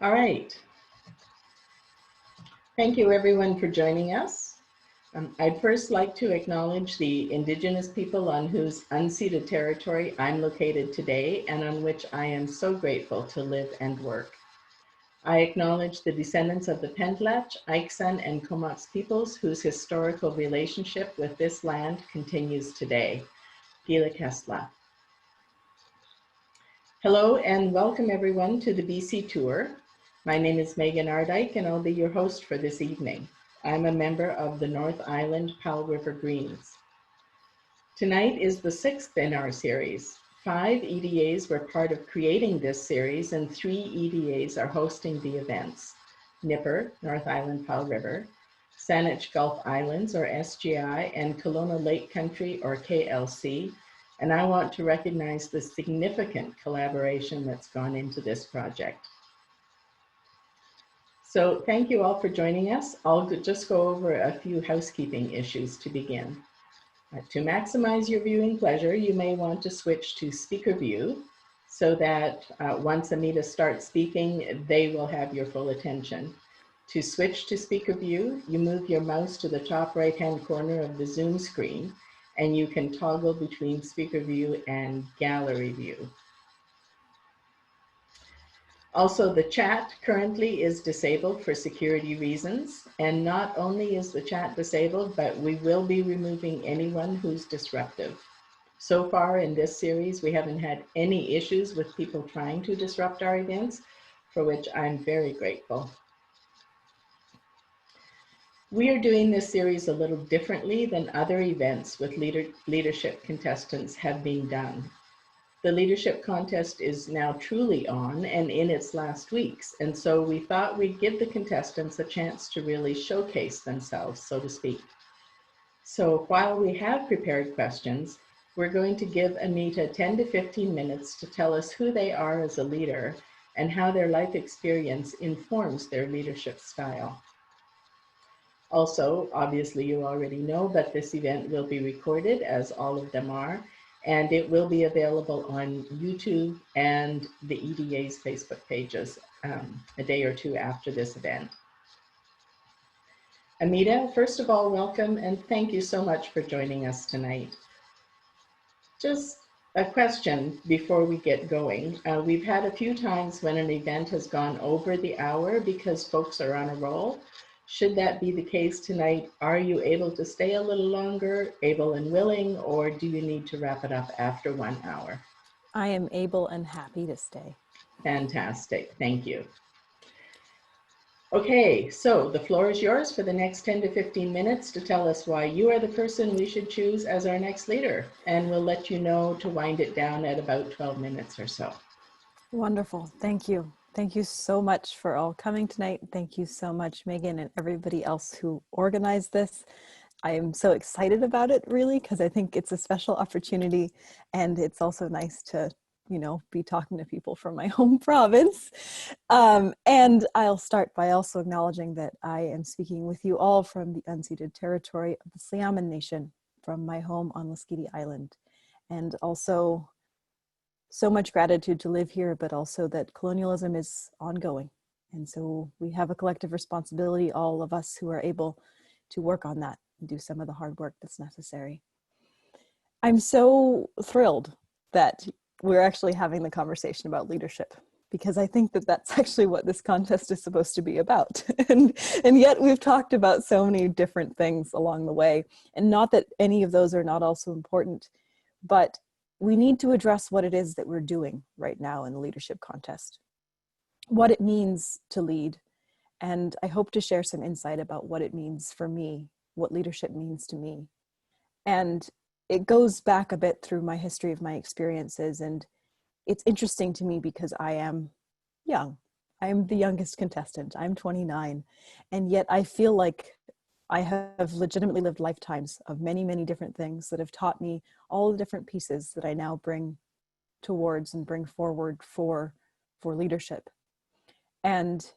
All right. Thank you everyone for joining us. I'd first like to acknowledge the Indigenous people on whose unceded territory I'm located today and on which I am so grateful to live and work. I acknowledge the descendants of the Pendlach, Aixan, and Comox peoples whose historical relationship with this land continues today. Gila Kesla. Hello and welcome everyone to the BC Tour. My name is Megan Ardike and I'll be your host for this evening. I'm a member of the North Island-Powell River Greens. Tonight is the 6th in our series. 5 EDAs were part of creating this series and 3 EDAs are hosting the events. Nipper, North Island-Powell River, Saanich Gulf Islands or SGI, and Kelowna Lake Country or KLC. And I want to recognize the significant collaboration that's gone into this project. So thank you all for joining us. I'll just go over a few housekeeping issues to begin. To maximize your viewing pleasure, you may want to switch to speaker view so that once Amita starts speaking, they will have your full attention. To switch to speaker view, you move your mouse to the top right-hand corner of the Zoom screen, and you can toggle between speaker view and gallery view. Also, the chat currently is disabled for security reasons, and not only is the chat disabled, but we will be removing anyone who's disruptive. So far in this series, we haven't had any issues with people trying to disrupt our events, for which I'm very grateful. We are doing this series a little differently than other events with leadership contestants have been done. The leadership contest is now truly on and in its last weeks, and so we thought we'd give the contestants a chance to really showcase themselves, so to speak. So while we have prepared questions, we're going to give Amita 10 to 15 minutes to tell us who they are as a leader and how their life experience informs their leadership style. Also, obviously you already know, but this event will be recorded, as all of them are, and it will be available on YouTube and the EDA's Facebook pages a day or two after this event. Amita, first of all, welcome and thank you so much for joining us tonight. Just a question before we get going. We've had a few times when an event has gone over the hour because folks are on a roll. Should that be the case tonight, are you able to stay a little longer, able and willing, or do you need to wrap it up after 1 hour? I am able and happy to stay. Fantastic, thank you. Okay, so the floor is yours for the next 10 to 15 minutes to tell us why you are the person we should choose as our next leader, and we'll let you know to wind it down at about 12 minutes or so. Wonderful, thank you. Thank you so much for all coming tonight. Thank you so much, Megan, and everybody else who organized this. I am so excited about it, really, because I think it's a special opportunity, and it's also nice to, you know, be talking to people from my home province. And I'll start by also acknowledging that I am speaking with you all from the unceded territory of the Sliammon Nation, from my home on Lasqueti Island, and also so much gratitude to live here, but also that colonialism is ongoing. And so we have a collective responsibility, all of us who are able to work on that and do some of the hard work that's necessary. I'm so thrilled that we're actually having the conversation about leadership, because I think that that's actually what this contest is supposed to be about. and yet we've talked about so many different things along the way, and not that any of those are not also important, but we need to address what it is that we're doing right now in the leadership contest, what it means to lead. And I hope to share some insight about what it means for me, what leadership means to me. And it goes back a bit through my history of my experiences. And it's interesting to me because I am young. I'm the youngest contestant. I'm 29. And yet I feel like I have legitimately lived lifetimes of many, many different things that have taught me all the different pieces that I now bring towards and bring forward for leadership. And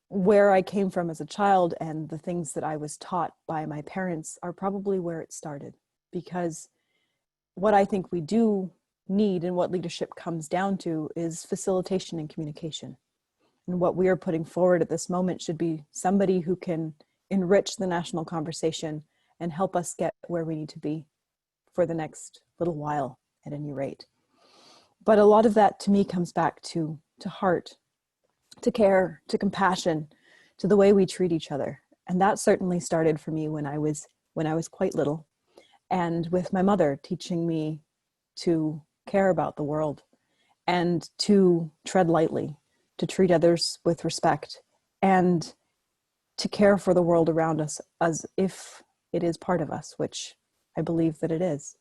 where I came from as a child and the things that I was taught by my parents are probably where it started, because what I think we do need and what leadership comes down to is facilitation and communication. And what we are putting forward at this moment should be somebody who can enrich the national conversation and help us get where we need to be for the next little while at any rate. But a lot of that to me comes back to heart, to care, to compassion, to the way we treat each other. And that certainly started for me when I was quite little, and with my mother teaching me to care about the world and to tread lightly, to treat others with respect, and to care for the world around us as if it is part of us, which I believe that it is,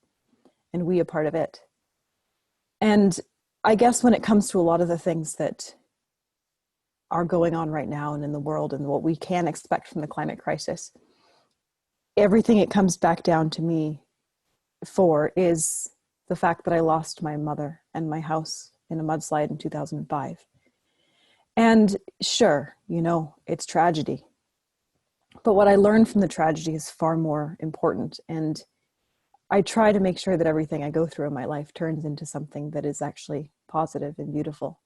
and we a part of it. And I guess when it comes to a lot of the things that are going on right now and in the world and what we can expect from the climate crisis, everything it comes back down to me for is the fact that I lost my mother and my house in a mudslide in 2005. And sure, it's tragedy. But what I learned from the tragedy is far more important. And I try to make sure that everything I go through in my life turns into something that is actually positive and beautiful.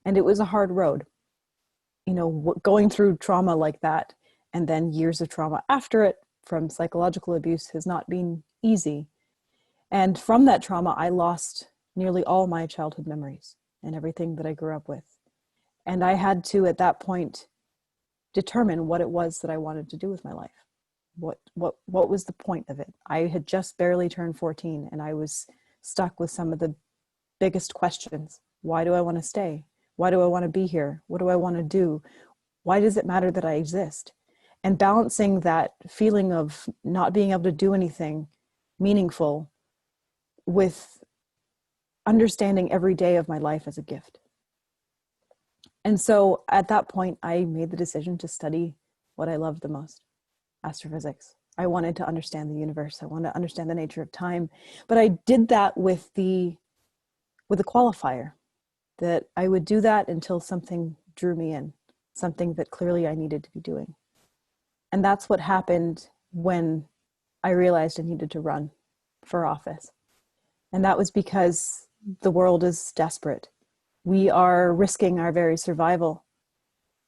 And it was a hard road. Going through trauma like that, and then years of trauma after it from psychological abuse, has not been easy. And from that trauma, I lost nearly all my childhood memories and everything that I grew up with. And I had to, at that point, determine what it was that I wanted to do with my life. What was the point of it? I had just barely turned 14, and I was stuck with some of the biggest questions. Why do I want to stay? Why do I want to be here? What do I want to do? Why does it matter that I exist? And balancing that feeling of not being able to do anything meaningful with understanding every day of my life as a gift. And so at that point, I made the decision to study what I loved the most, astrophysics. I wanted to understand the universe. I wanted to understand the nature of time. But I did that with a qualifier, that I would do that until something drew me in, something that clearly I needed to be doing. And that's what happened when I realized I needed to run for office. And that was because the world is desperate. We are risking our very survival,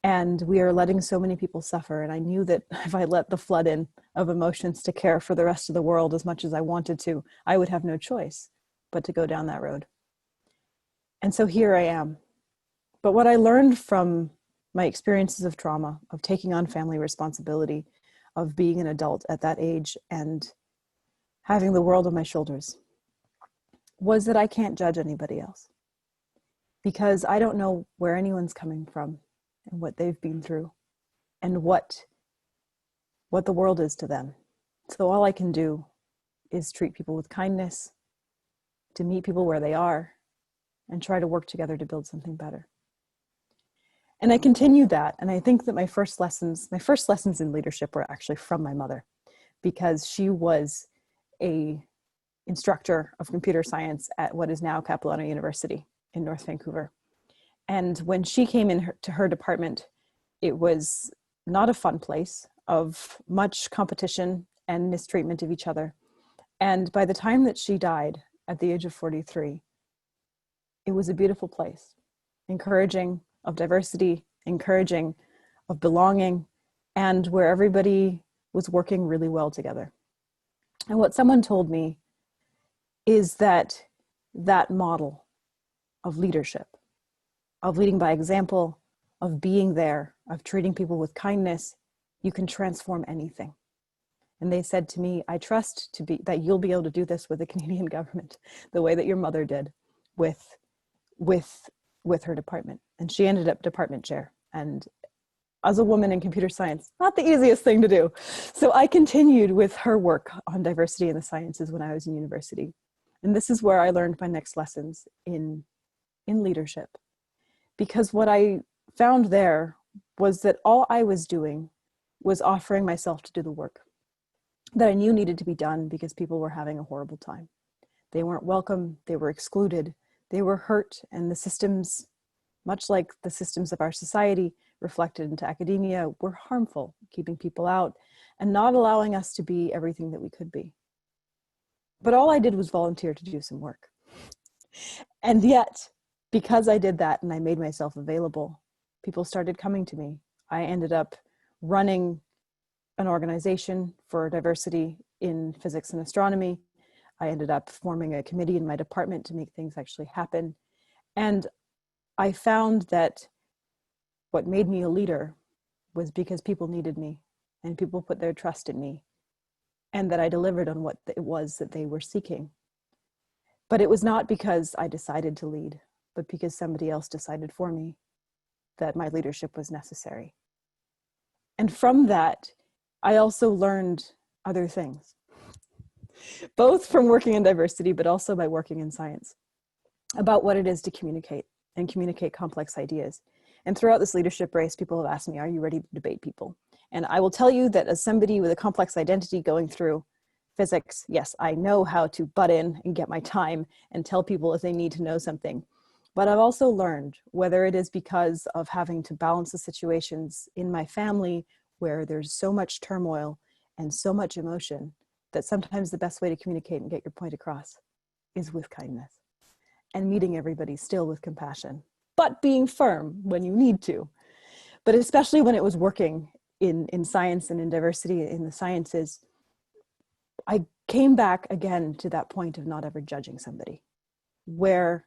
and we are letting so many people suffer. And I knew that if I let the flood in of emotions to care for the rest of the world as much as I wanted to, I would have no choice but to go down that road. And so here I am. But what I learned from my experiences of trauma, of taking on family responsibility, of being an adult at that age and having the world on my shoulders, was that I can't judge anybody else, because I don't know where anyone's coming from and what they've been through and what the world is to them. So all I can do is treat people with kindness, to meet people where they are, and try to work together to build something better. And I continued that. And I think that my first lessons in leadership were actually from my mother, because she was a instructor of computer science at what is now Capilano University in North Vancouver. And when she came in to her department, it was not a fun place, of much competition and mistreatment of each other. And by the time that she died at the age of 43, it was a beautiful place, encouraging of diversity, encouraging of belonging, and where everybody was working really well together. And what someone told me is that model of leadership, of leading by example, of being there, of treating people with kindness, you can transform anything. And they said to me, I trust that you'll be able to do this with the Canadian government, the way that your mother did with her department. And she ended up department chair. And as a woman in computer science, not the easiest thing to do. So I continued with her work on diversity in the sciences when I was in university. And this is where I learned my next lessons in leadership. Because what I found there was that all I was doing was offering myself to do the work that I knew needed to be done, because people were having a horrible time. They weren't welcome, they were excluded, they were hurt, and the systems, much like the systems of our society reflected into academia, were harmful, keeping people out and not allowing us to be everything that we could be. But all I did was volunteer to do some work. And yet, because I did that and I made myself available, people started coming to me. I ended up running an organization for diversity in physics and astronomy. I ended up forming a committee in my department to make things actually happen. And I found that what made me a leader was because people needed me and people put their trust in me, and that I delivered on what it was that they were seeking. But it was not because I decided to lead, but because somebody else decided for me that my leadership was necessary. And from that, I also learned other things, both from working in diversity, but also by working in science, about what it is to communicate and communicate complex ideas. And throughout this leadership race, people have asked me, are you ready to debate people? And I will tell you that as somebody with a complex identity going through physics, yes, I know how to butt in and get my time and tell people if they need to know something. But I've also learned, whether it is because of having to balance the situations in my family where there's so much turmoil and so much emotion, that sometimes the best way to communicate and get your point across is with kindness and meeting everybody still with compassion, but being firm when you need to. But especially when it was working in science and in diversity in the sciences, I came back again to that point of not ever judging somebody, where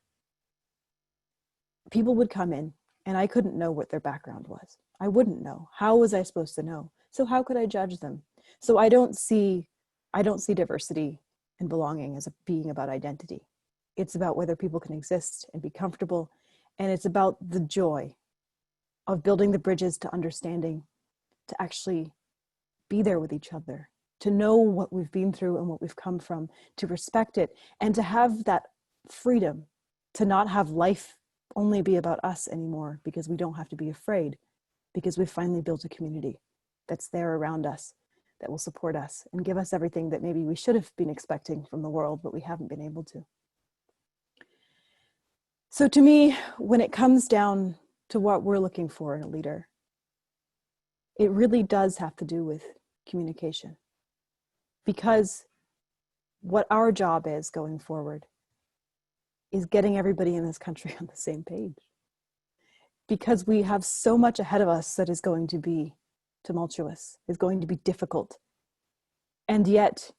people would come in and I couldn't know what their background was. I wouldn't know. How was I supposed to know? So how could I judge them? So I don't see diversity and belonging as being about identity. It's about whether people can exist and be comfortable. And it's about the joy of building the bridges to understanding, to actually be there with each other, to know what we've been through and what we've come from, to respect it, and to have that freedom to not have life only be about us anymore, because we don't have to be afraid, because we've finally built a community that's there around us, that will support us and give us everything that maybe we should have been expecting from the world, but we haven't been able to. So to me, when it comes down to what we're looking for in a leader, it really does have to do with communication. Because what our job is going forward is getting everybody in this country on the same page. Because we have so much ahead of us that is going to be tumultuous, is going to be difficult. And yet,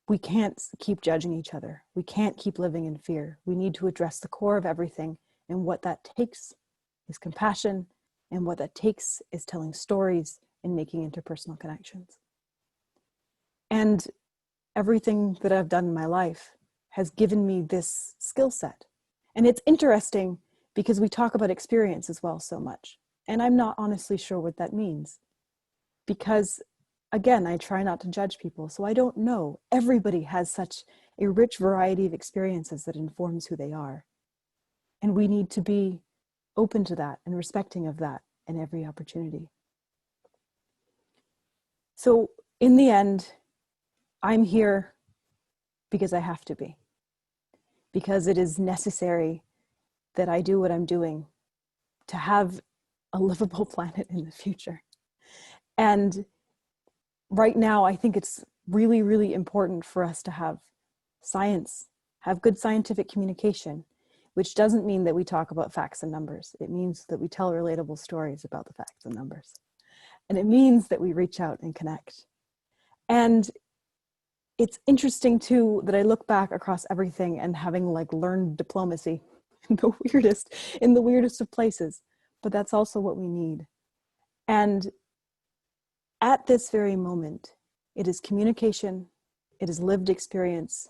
we can't keep judging each other. We can't keep living in fear. We need to address the core of everything. And what that takes is compassion. And what that takes is telling stories and making interpersonal connections. And everything that I've done in my life has given me this skill set. And it's interesting because we talk about experience as well so much. And I'm not honestly sure what that means. Because again, I try not to judge people, so I don't know. Everybody has such a rich variety of experiences that informs who they are. And we need to be open to that and respecting of that in every opportunity. So in the end, I'm here because I have to be. Because it is necessary that I do what I'm doing to have a livable planet in the future. And right now, I think it's really, really important for us to have science, have good scientific communication, which doesn't mean that we talk about facts and numbers. It means that we tell relatable stories about the facts and numbers. And it means that we reach out and connect. And it's interesting too, that I look back across everything and having learned diplomacy in the weirdest of places, but that's also what we need. And at this very moment, it is communication, it is lived experience,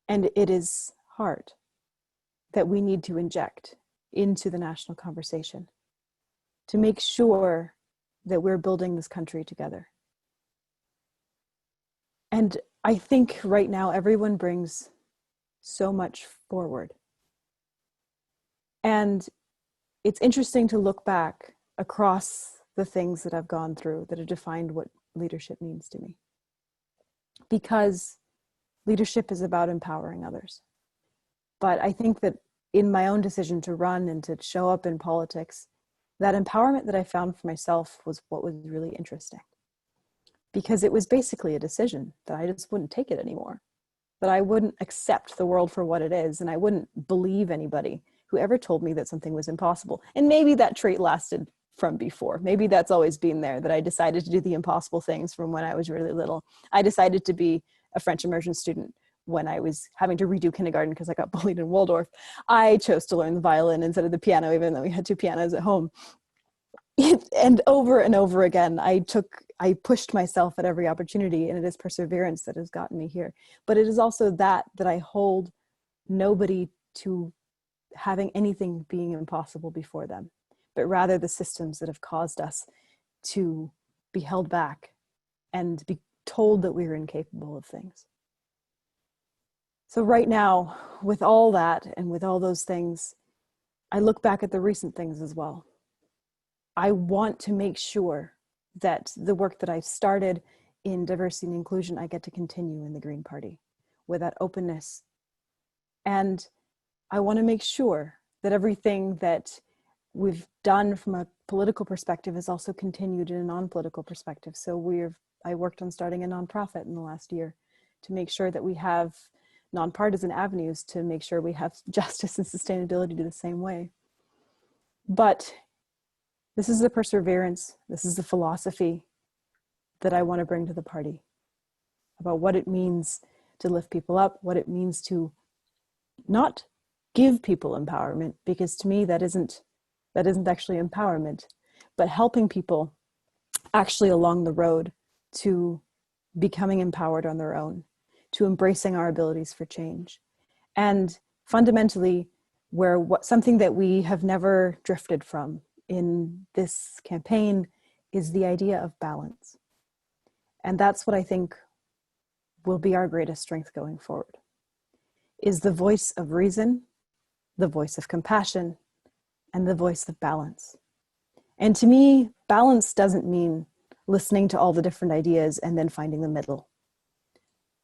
and it is heart that we need to inject into the national conversation to make sure that we're building this country together. And I think right now everyone brings so much forward. And it's interesting to look back across the things that I've gone through that have defined what leadership means to me. Because leadership is about empowering others. But I think that in my own decision to run and to show up in politics, that empowerment that I found for myself was what was really interesting. Because it was basically a decision that I just wouldn't take it anymore, that I wouldn't accept the world for what it is, and I wouldn't believe anybody who ever told me that something was impossible. And maybe that trait lasted from before. Maybe that's always been there, that I decided to do the impossible things from when I was really little. I decided to be a French immersion student when I was having to redo kindergarten because I got bullied in Waldorf. I chose to learn the violin instead of the piano, even though we had two pianos at home. And over again, I pushed myself at every opportunity, and it is perseverance that has gotten me here. But it is also that I hold nobody to having anything being impossible before them, but rather the systems that have caused us to be held back and be told that we are incapable of things. So right now, with all that and with all those things, I look back at the recent things as well. I want to make sure that the work that I've started in diversity and inclusion, I get to continue in the Green Party with that openness. And I want to make sure that everything that we've done from a political perspective is also continued in a non-political perspective. So I worked on starting a nonprofit in the last year to make sure that we have nonpartisan avenues to make sure we have justice and sustainability the same way. But this is the perseverance, this is the philosophy that I want to bring to the party about what it means to lift people up, what it means to not give people empowerment, because to me that isn't actually empowerment, but helping people actually along the road to becoming empowered on their own, to embracing our abilities for change. And fundamentally, something that we have never drifted from in this campaign is the idea of balance. And that's what I think will be our greatest strength going forward, is the voice of reason, the voice of compassion, and the voice of balance. And to me, balance doesn't mean listening to all the different ideas and then finding the middle.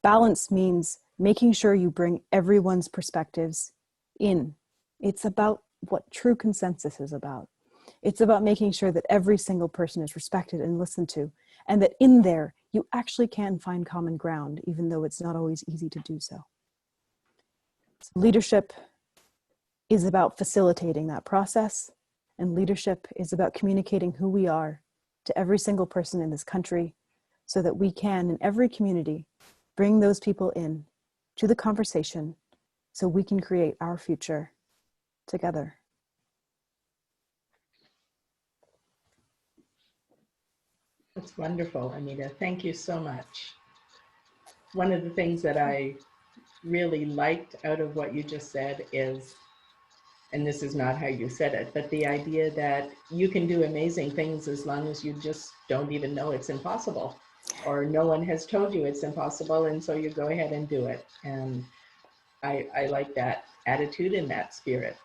Balance means making sure you bring everyone's perspectives in. It's about what true consensus is about. It's about making sure that every single person is respected and listened to, and that in there, you actually can find common ground, even though it's not always easy to do so. So leadership is about facilitating that process, and leadership is about communicating who we are to every single person in this country so that we can, in every community, bring those people in to the conversation so we can create our future together. That's wonderful, Amita. Thank you so much. One of the things that I really liked out of what you just said is, and this is not how you said it, but the idea that you can do amazing things as long as you just don't even know it's impossible, or no one has told you it's impossible, and so you go ahead and do it. And I like that attitude and that spirit.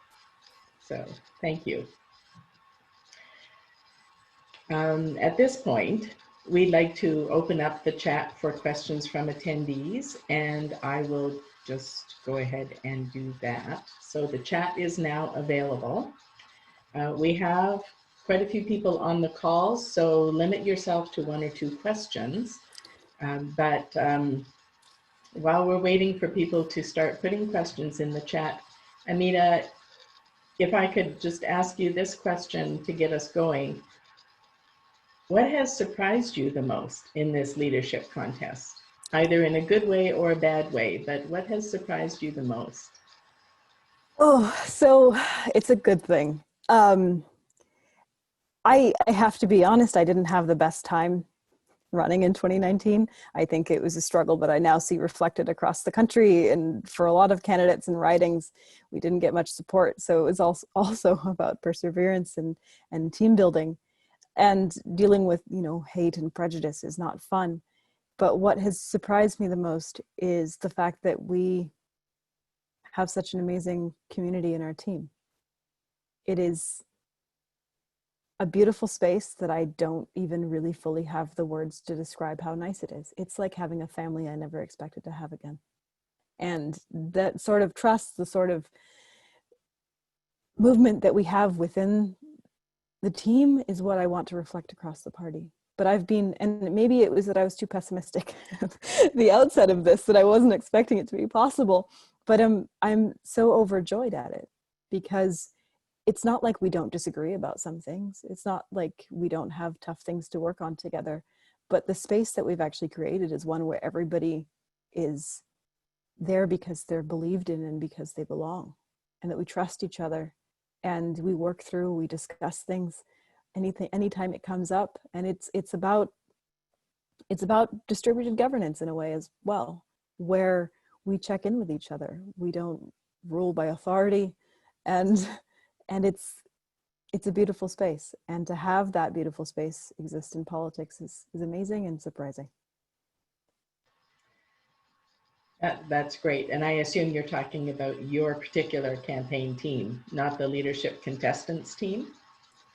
So thank you. At this point, we'd like to open up the chat for questions from attendees, and I will just go ahead and do that. So the chat is now available. We have quite a few people on the call, so limit yourself to 1 or 2 questions. But while we're waiting for people to start putting questions in the chat, Amita, if I could just ask you this question to get us going. What has surprised you the most in this leadership contest? Either in a good way or a bad way, but what has surprised you the most? Oh, so it's a good thing. I have to be honest, I didn't have the best time running in 2019. I think it was a struggle that I now see reflected across the country, and for a lot of candidates and ridings, we didn't get much support. So it was also about perseverance and team building, and dealing with, hate and prejudice is not fun. But what has surprised me the most is the fact that we have such an amazing community in our team. It is a beautiful space that I don't even really fully have the words to describe how nice it is. It's like having a family I never expected to have again. And that sort of trust, the sort of movement that we have within the team is what I want to reflect across the party. But and maybe it was that I was too pessimistic at the outset of this, that I wasn't expecting it to be possible, but I'm so overjoyed at it, because it's not like we don't disagree about some things. It's not like we don't have tough things to work on together, but the space that we've actually created is one where everybody is there because they're believed in and because they belong, and that we trust each other, and we work through, we discuss things, anytime it comes up. And it's about distributed governance in a way as well, where we check in with each other. We don't rule by authority, and it's a beautiful space. And to have that beautiful space exist in politics is amazing and surprising. That's great. And I assume you're talking about your particular campaign team, not the leadership contestants team?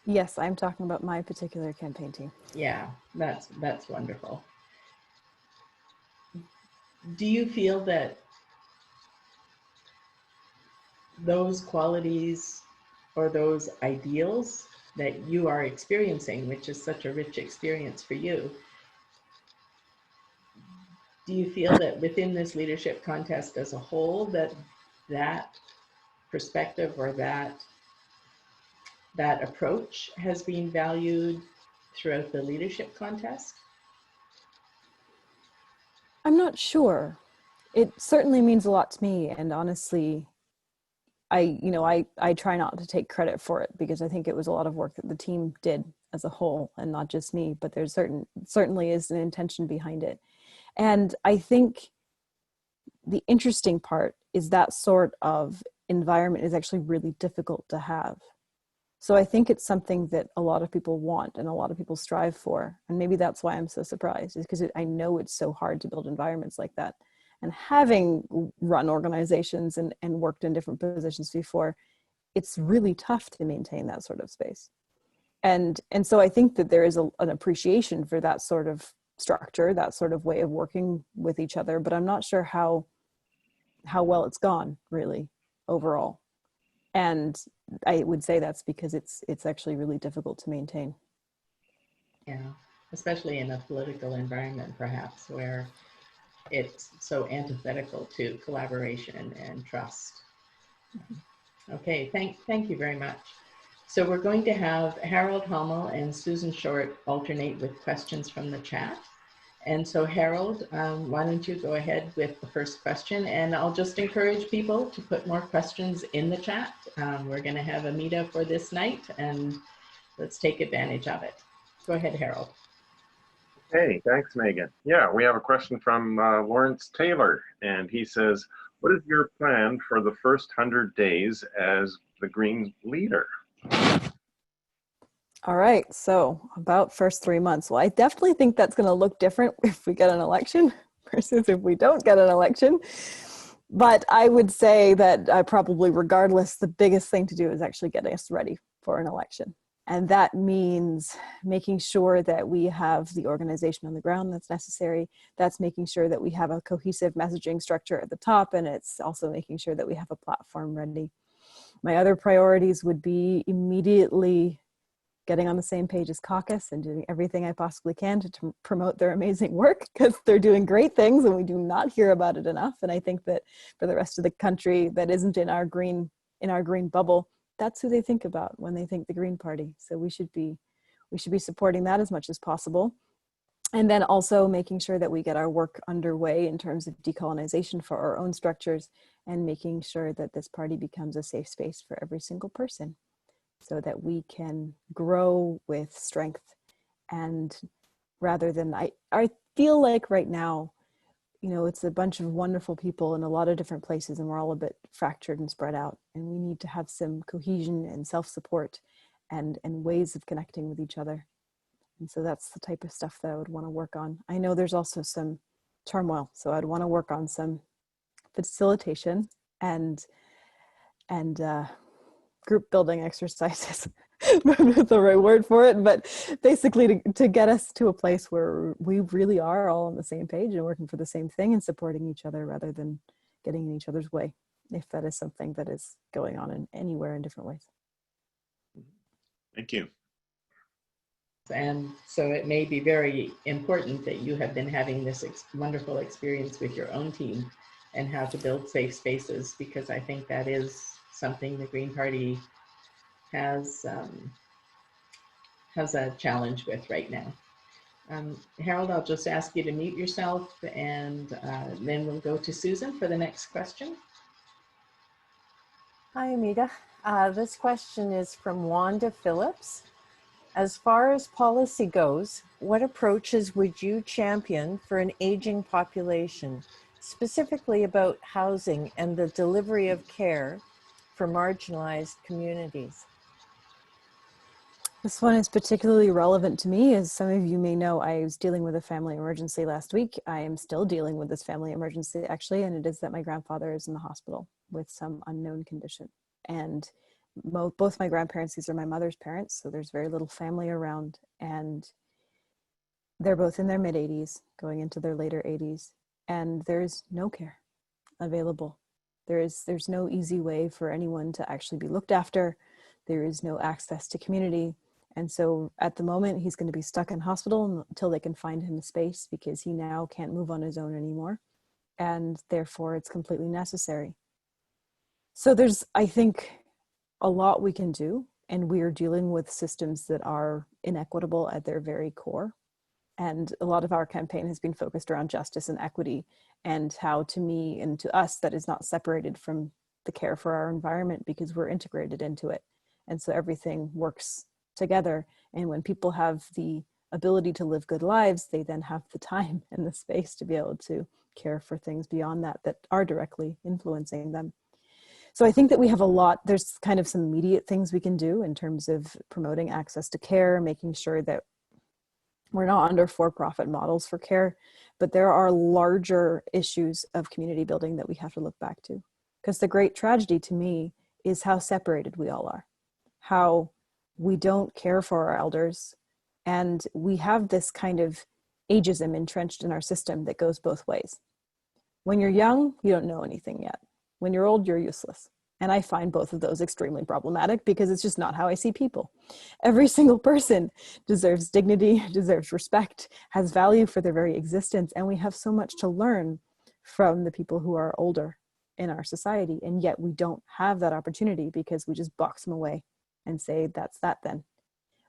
Yes, I'm talking about my particular campaign team. Yeah, that's wonderful. Do you feel that those qualities or those ideals that you are experiencing, which is such a rich experience for you, do you feel that within this leadership contest as a whole, that perspective or that approach has been valued throughout the leadership contest? I'm not sure. It certainly means a lot to me, and honestly, I try not to take credit for it, because I think it was a lot of work that the team did as a whole, and not just me, but there's certainly is an intention behind it. And I think the interesting part is that sort of environment is actually really difficult to have. So I think it's something that a lot of people want and a lot of people strive for. And maybe that's why I'm so surprised, is because I know it's so hard to build environments like that. And having run organizations and worked in different positions before, it's really tough to maintain that sort of space. And so I think that there is an appreciation for that sort of structure, that sort of way of working with each other, but I'm not sure how well it's gone really overall. And I would say that's because it's actually really difficult to maintain. Yeah, especially in a political environment, perhaps, where it's so antithetical to collaboration and trust. Okay, thank you very much. So we're going to have Harold Hummel and Susan Short alternate with questions from the chat. And so Harold, why don't you go ahead with the first question, and I'll just encourage people to put more questions in the chat. We're going to have Amita for this night, and let's take advantage of it. Go ahead, Harold. Hey, thanks, Megan. Yeah, we have a question from Lawrence Taylor, and he says, what is your plan for the first 100 days as the Greens leader? All right, so about first 3 months. Well, I definitely think that's going to look different if we get an election versus if we don't get an election. But I would say that probably regardless, the biggest thing to do is actually getting us ready for an election. And that means making sure that we have the organization on the ground that's necessary. That's making sure that we have a cohesive messaging structure at the top, and it's also making sure that we have a platform ready. My other priorities would be immediately getting on the same page as caucus and doing everything I possibly can to promote their amazing work, because they're doing great things and we do not hear about it enough. And I think that for the rest of the country that isn't in our green bubble, that's who they think about when they think the Green Party. So we should be supporting that as much as possible. And then also making sure that we get our work underway in terms of decolonization for our own structures, and making sure that this party becomes a safe space for every single person, so that we can grow with strength. And rather than, I feel like right now, it's a bunch of wonderful people in a lot of different places, and we're all a bit fractured and spread out, and we need to have some cohesion and self-support and ways of connecting with each other. And so that's the type of stuff that I would want to work on. I know there's also some turmoil, so I'd want to work on some facilitation and group building exercises. Not the right word for it, but basically to get us to a place where we really are all on the same page and working for the same thing and supporting each other rather than getting in each other's way, if that is something that is going on in anywhere in different ways. Thank you. And so it may be very important that you have been having this wonderful experience with your own team and how to build safe spaces, because I think that is something the Green Party has a challenge with right now. Harold, I'll just ask you to mute yourself, and then we'll go to Susan for the next question. Hi, Amita. This question is from Wanda Phillips. As far as policy goes, what approaches would you champion for an aging population, specifically about housing and the delivery of care for marginalized communities? This one is particularly relevant to me. As some of you may know, I was dealing with a family emergency last week. I am still dealing with this family emergency, actually, and it is that my grandfather is in the hospital with some unknown condition. And both my grandparents, these are my mother's parents, so there's very little family around, and they're both in their mid-80s, going into their later 80s, and there's no care available. There's no easy way for anyone to actually be looked after. There is no access to community. And so at the moment, he's going to be stuck in hospital until they can find him a space, because he now can't move on his own anymore. And therefore, it's completely necessary. So there's, I think, a lot we can do. And we are dealing with systems that are inequitable at their very core. And a lot of our campaign has been focused around justice and equity, and how, to me and to us, that is not separated from the care for our environment, because we're integrated into it. And so everything works together. And when people have the ability to live good lives, they then have the time and the space to be able to care for things beyond that, that are directly influencing them. So I think that we have a lot, there's kind of some immediate things we can do in terms of promoting access to care, making sure that we're not under for-profit models for care, but there are larger issues of community building that we have to look back to. Because the great tragedy to me is how separated we all are, how we don't care for our elders, and we have this kind of ageism entrenched in our system that goes both ways. When you're young, you don't know anything yet. When you're old, you're useless. And I find both of those extremely problematic, because it's just not how I see people. Every single person deserves dignity, deserves respect, has value for their very existence. And we have so much to learn from the people who are older in our society. And yet we don't have that opportunity, because we just box them away and say, that's that then.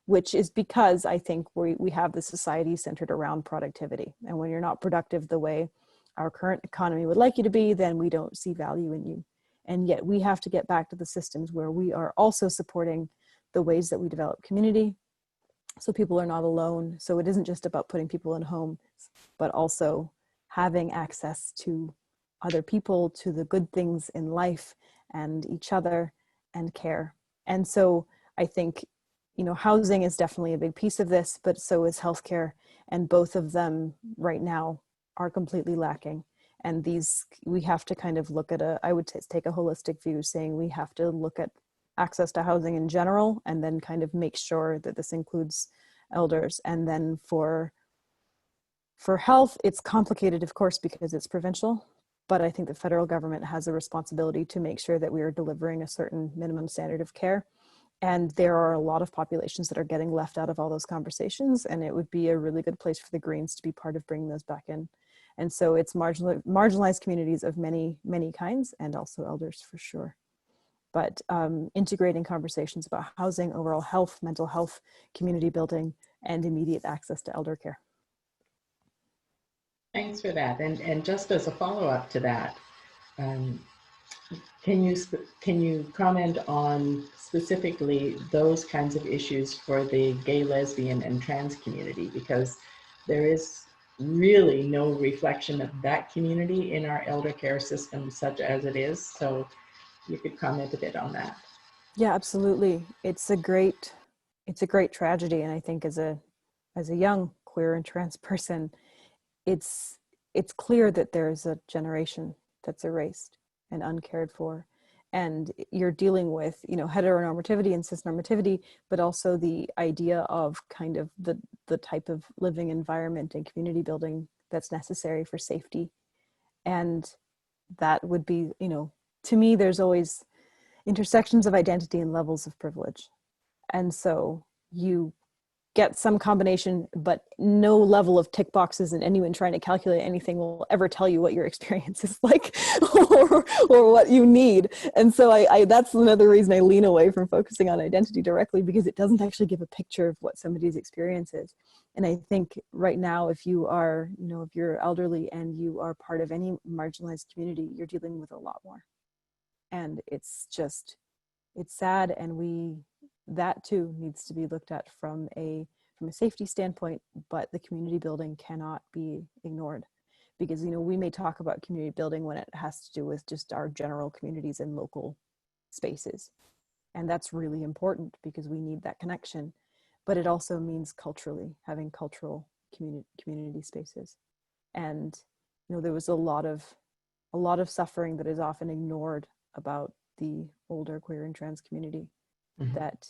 Which is because I think we have the society centered around productivity. And when you're not productive the way our current economy would like you to be, then we don't see value in you. And yet we have to get back to the systems where we are also supporting the ways that we develop community, so people are not alone. So it isn't just about putting people in homes, but also having access to other people, to the good things in life and each other, and care. And so I think, housing is definitely a big piece of this, but so is healthcare. And both of them right now are completely lacking. And we have to kind of look at I would take a holistic view, saying we have to look at access to housing in general, and then kind of make sure that this includes elders. And then for health, it's complicated, of course, because it's provincial, but I think the federal government has a responsibility to make sure that we are delivering a certain minimum standard of care. And there are a lot of populations that are getting left out of all those conversations, and it would be a really good place for the Greens to be part of bringing those back in. And so it's marginalized communities of many, many kinds, and also elders for sure. But integrating conversations about housing, overall health, mental health, community building, and immediate access to elder care. Thanks for that. And just as a follow-up to that, can you comment on specifically those kinds of issues for the gay, lesbian, and trans community? Because there is really no reflection of that community in our elder care system, such as it is. So you could comment a bit on that. Yeah, absolutely. It's a great tragedy. And I think as a young queer and trans person, it's clear that there's a generation that's erased and uncared for. And you're dealing with, heteronormativity and cisnormativity, but also the idea of kind of the type of living environment and community building that's necessary for safety. And that would be, to me, there's always intersections of identity and levels of privilege. And so you get some combination, but no level of tick boxes and anyone trying to calculate anything will ever tell you what your experience is like or what you need. And so I that's another reason I lean away from focusing on identity directly, because it doesn't actually give a picture of what somebody's experience is. And I think right now, if you are, if you're elderly and you are part of any marginalized community, you're dealing with a lot more. And it's sad, and that too needs to be looked at from a safety standpoint, but the community building cannot be ignored, because we may talk about community building when it has to do with just our general communities and local spaces, and that's really important because we need that connection, but it also means culturally having cultural community spaces. And there was a lot of suffering that is often ignored about the older queer and trans community, that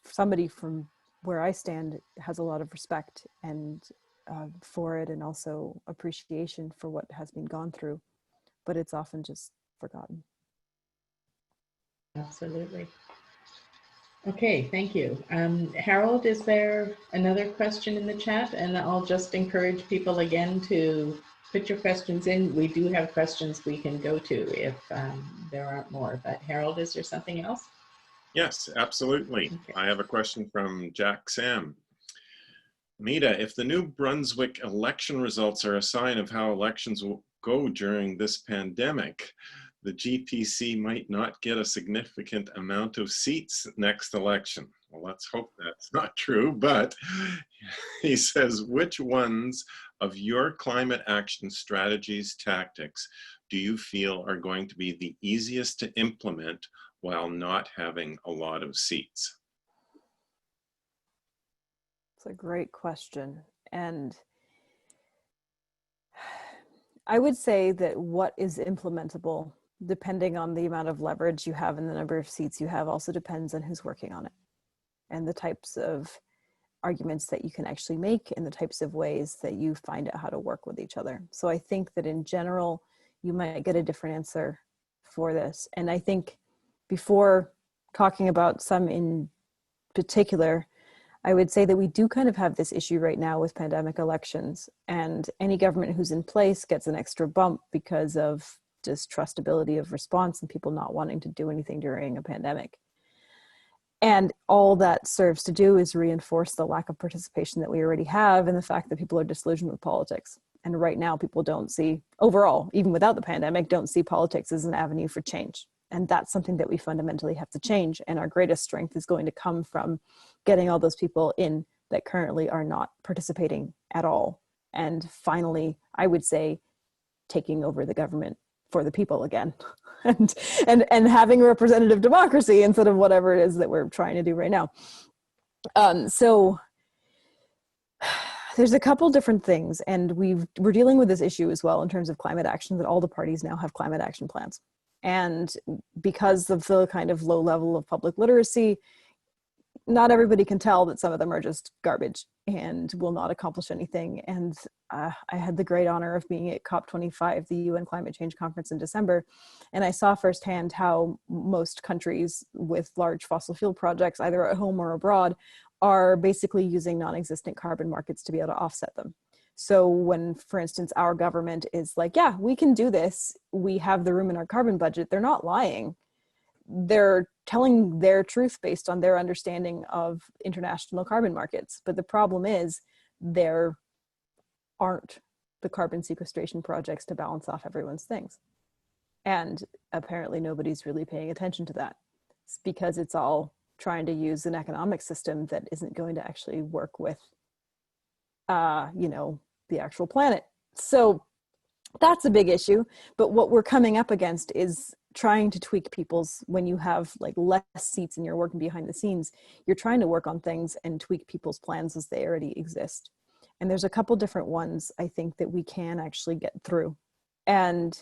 somebody from where I stand has a lot of respect and for it, and also appreciation for what has been gone through, but it's often just forgotten. Absolutely. Okay, thank you. Harold, is there another question in the chat? And I'll just encourage people again to put your questions in. We do have questions we can go to if there aren't more, but Harold, is there something else? Yes, absolutely. Okay. I have a question from Jack Sam. Amita, if the New Brunswick election results are a sign of how elections will go during this pandemic, the GPC might not get a significant amount of seats next election. Well, let's hope that's not true, but he says, which ones of your climate action strategies, tactics, do you feel are going to be the easiest to implement while not having a lot of seats? It's a great question. And I would say that what is implementable, depending on the amount of leverage you have and the number of seats you have, also depends on who's working on it and the types of arguments that you can actually make and the types of ways that you find out how to work with each other. So I think that in general, you might get a different answer for this. And I think before talking about some in particular, I would say that we do kind of have this issue right now with pandemic elections, and any government who's in place gets an extra bump because of distrustability of response and people not wanting to do anything during a pandemic. And all that serves to do is reinforce the lack of participation that we already have, and the fact that people are disillusioned with politics. And right now people don't see, overall, even without the pandemic, don't see politics as an avenue for change. And that's something that we fundamentally have to change. And our greatest strength is going to come from getting all those people in that currently are not participating at all. And finally, I would say, taking over the government for the people again, and having representative democracy instead of whatever it is that we're trying to do right now. So there's a couple different things, and we're dealing with this issue as well in terms of climate action, that all the parties now have climate action plans. And because of the kind of low level of public literacy, not everybody can tell that some of them are just garbage and will not accomplish anything. And I had the great honor of being at COP25, the UN Climate Change Conference in December, and I saw firsthand how most countries with large fossil fuel projects, either at home or abroad, are basically using non-existent carbon markets to be able to offset them. So when, for instance, our government is like, yeah, we can do this, we have the room in our carbon budget, they're not lying. They're telling their truth based on their understanding of international carbon markets. But the problem is there aren't the carbon sequestration projects to balance off everyone's things. And apparently nobody's really paying attention to that. It's because it's all trying to use an economic system that isn't going to actually work with the actual planet. So that's a big issue. But what we're coming up against is trying to tweak people's, when you have like less seats and you're working behind the scenes, you're trying to work on things and tweak people's plans as they already exist. And there's a couple different ones I think that we can actually get through. And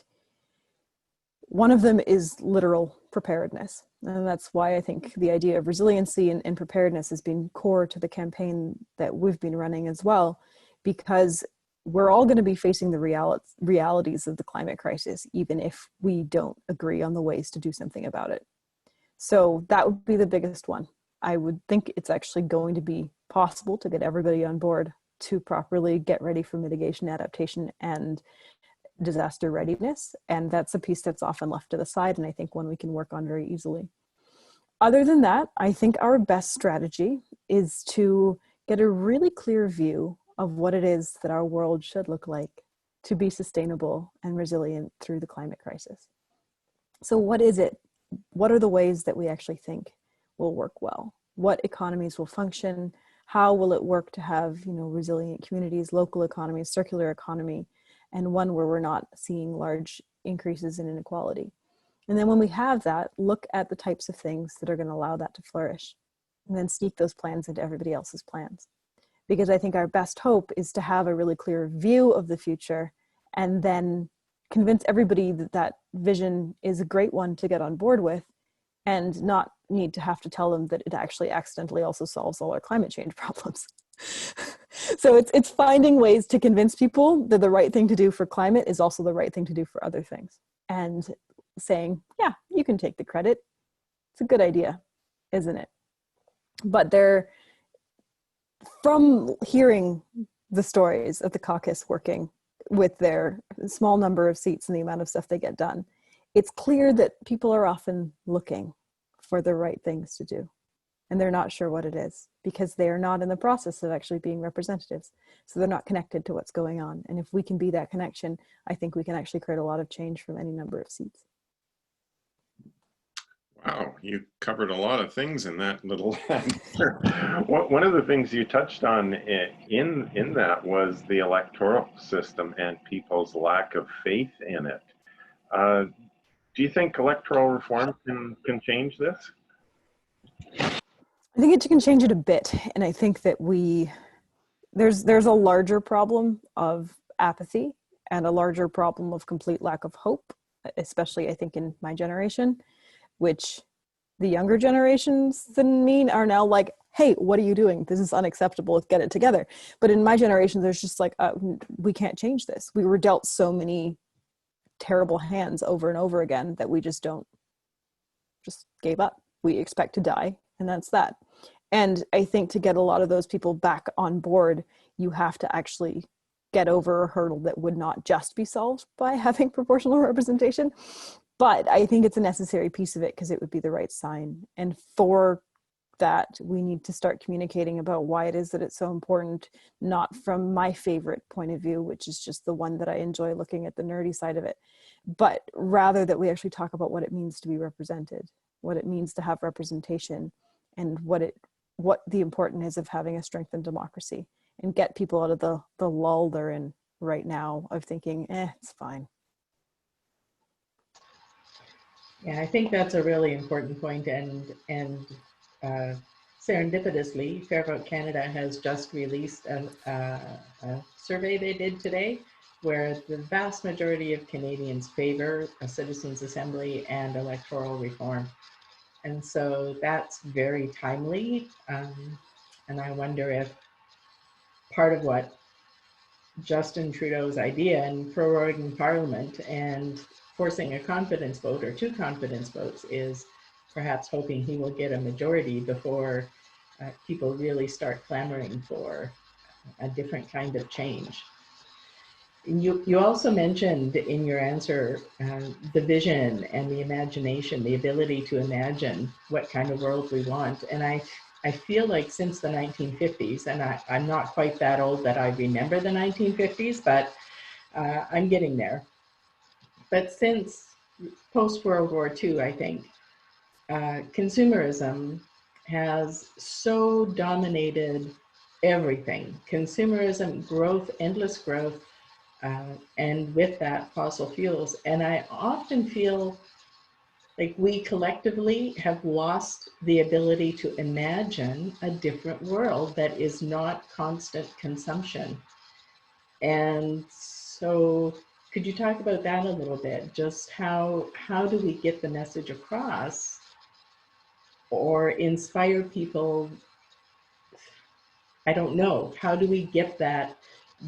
one of them is literal preparedness. And that's why I think the idea of resiliency and preparedness has been core to the campaign that we've been running as well, because we're all going to be facing the realities of the climate crisis, even if we don't agree on the ways to do something about it. So that would be the biggest one. I would think it's actually going to be possible to get everybody on board to properly get ready for mitigation, adaptation, and disaster readiness. And that's a piece that's often left to the side, and I think one we can work on very easily. Other than that, I think our best strategy is to get a really clear view of what it is that our world should look like to be sustainable and resilient through the climate crisis. So what is it? What are the ways that we actually think will work well? What economies will function? How will it work to have, resilient communities, local economies, circular economy, and one where we're not seeing large increases in inequality? And then when we have that, look at the types of things that are going to allow that to flourish, and then sneak those plans into everybody else's plans. Because I think our best hope is to have a really clear view of the future and then convince everybody that that vision is a great one to get on board with, and not need to have to tell them that it actually accidentally also solves all our climate change problems. So it's finding ways to convince people that the right thing to do for climate is also the right thing to do for other things. And saying, yeah, you can take the credit. It's a good idea, isn't it? But from hearing the stories of the caucus working with their small number of seats and the amount of stuff they get done, it's clear that people are often looking for the right things to do. And they're not sure what it is because they are not in the process of actually being representatives. So they're not connected to what's going on. And if we can be that connection, I think we can actually create a lot of change from any number of seats. Wow, you covered a lot of things in that little answer. One of the things you touched on in that was the electoral system and people's lack of faith in it. Do you think electoral reform can change this? I think it can change it a bit. And I think that there's a larger problem of apathy and a larger problem of complete lack of hope, especially I think in my generation, which the younger generations than me are now like, hey, what are you doing? This is unacceptable. Let's get it together. But in my generation, there's just like, we can't change this. We were dealt so many terrible hands over and over again that we just gave up. We expect to die, and that's that. And I think to get a lot of those people back on board, you have to actually get over a hurdle that would not just be solved by having proportional representation. But I think it's a necessary piece of it because it would be the right sign. And for that, we need to start communicating about why it is that it's so important, not from my favorite point of view, which is just the one that I enjoy looking at the nerdy side of it, but rather that we actually talk about what it means to be represented, what it means to have representation, and what the importance is of having a strengthened democracy, and get people out of the lull they're in right now of thinking, it's fine. Yeah, I think that's a really important point, and serendipitously, Fair Vote Canada has just released a survey they did today, where the vast majority of Canadians favor a citizens' assembly and electoral reform. And so that's very timely. And I wonder if part of what Justin Trudeau's idea and proroguing Parliament and forcing a confidence vote or two confidence votes is perhaps hoping he will get a majority before people really start clamoring for a different kind of change. You also mentioned in your answer the vision and the imagination, the ability to imagine what kind of world we want. And I feel like since the 1950s, and I'm not quite that old that I remember the 1950s, but I'm getting there. But since post-World War II, I think, consumerism has so dominated everything. Consumerism, growth, endless growth, and with that, fossil fuels. And I often feel like we collectively have lost the ability to imagine a different world that is not constant consumption. And so could you talk about that a little bit? Just how do we get the message across or inspire people? I don't know. How do we get that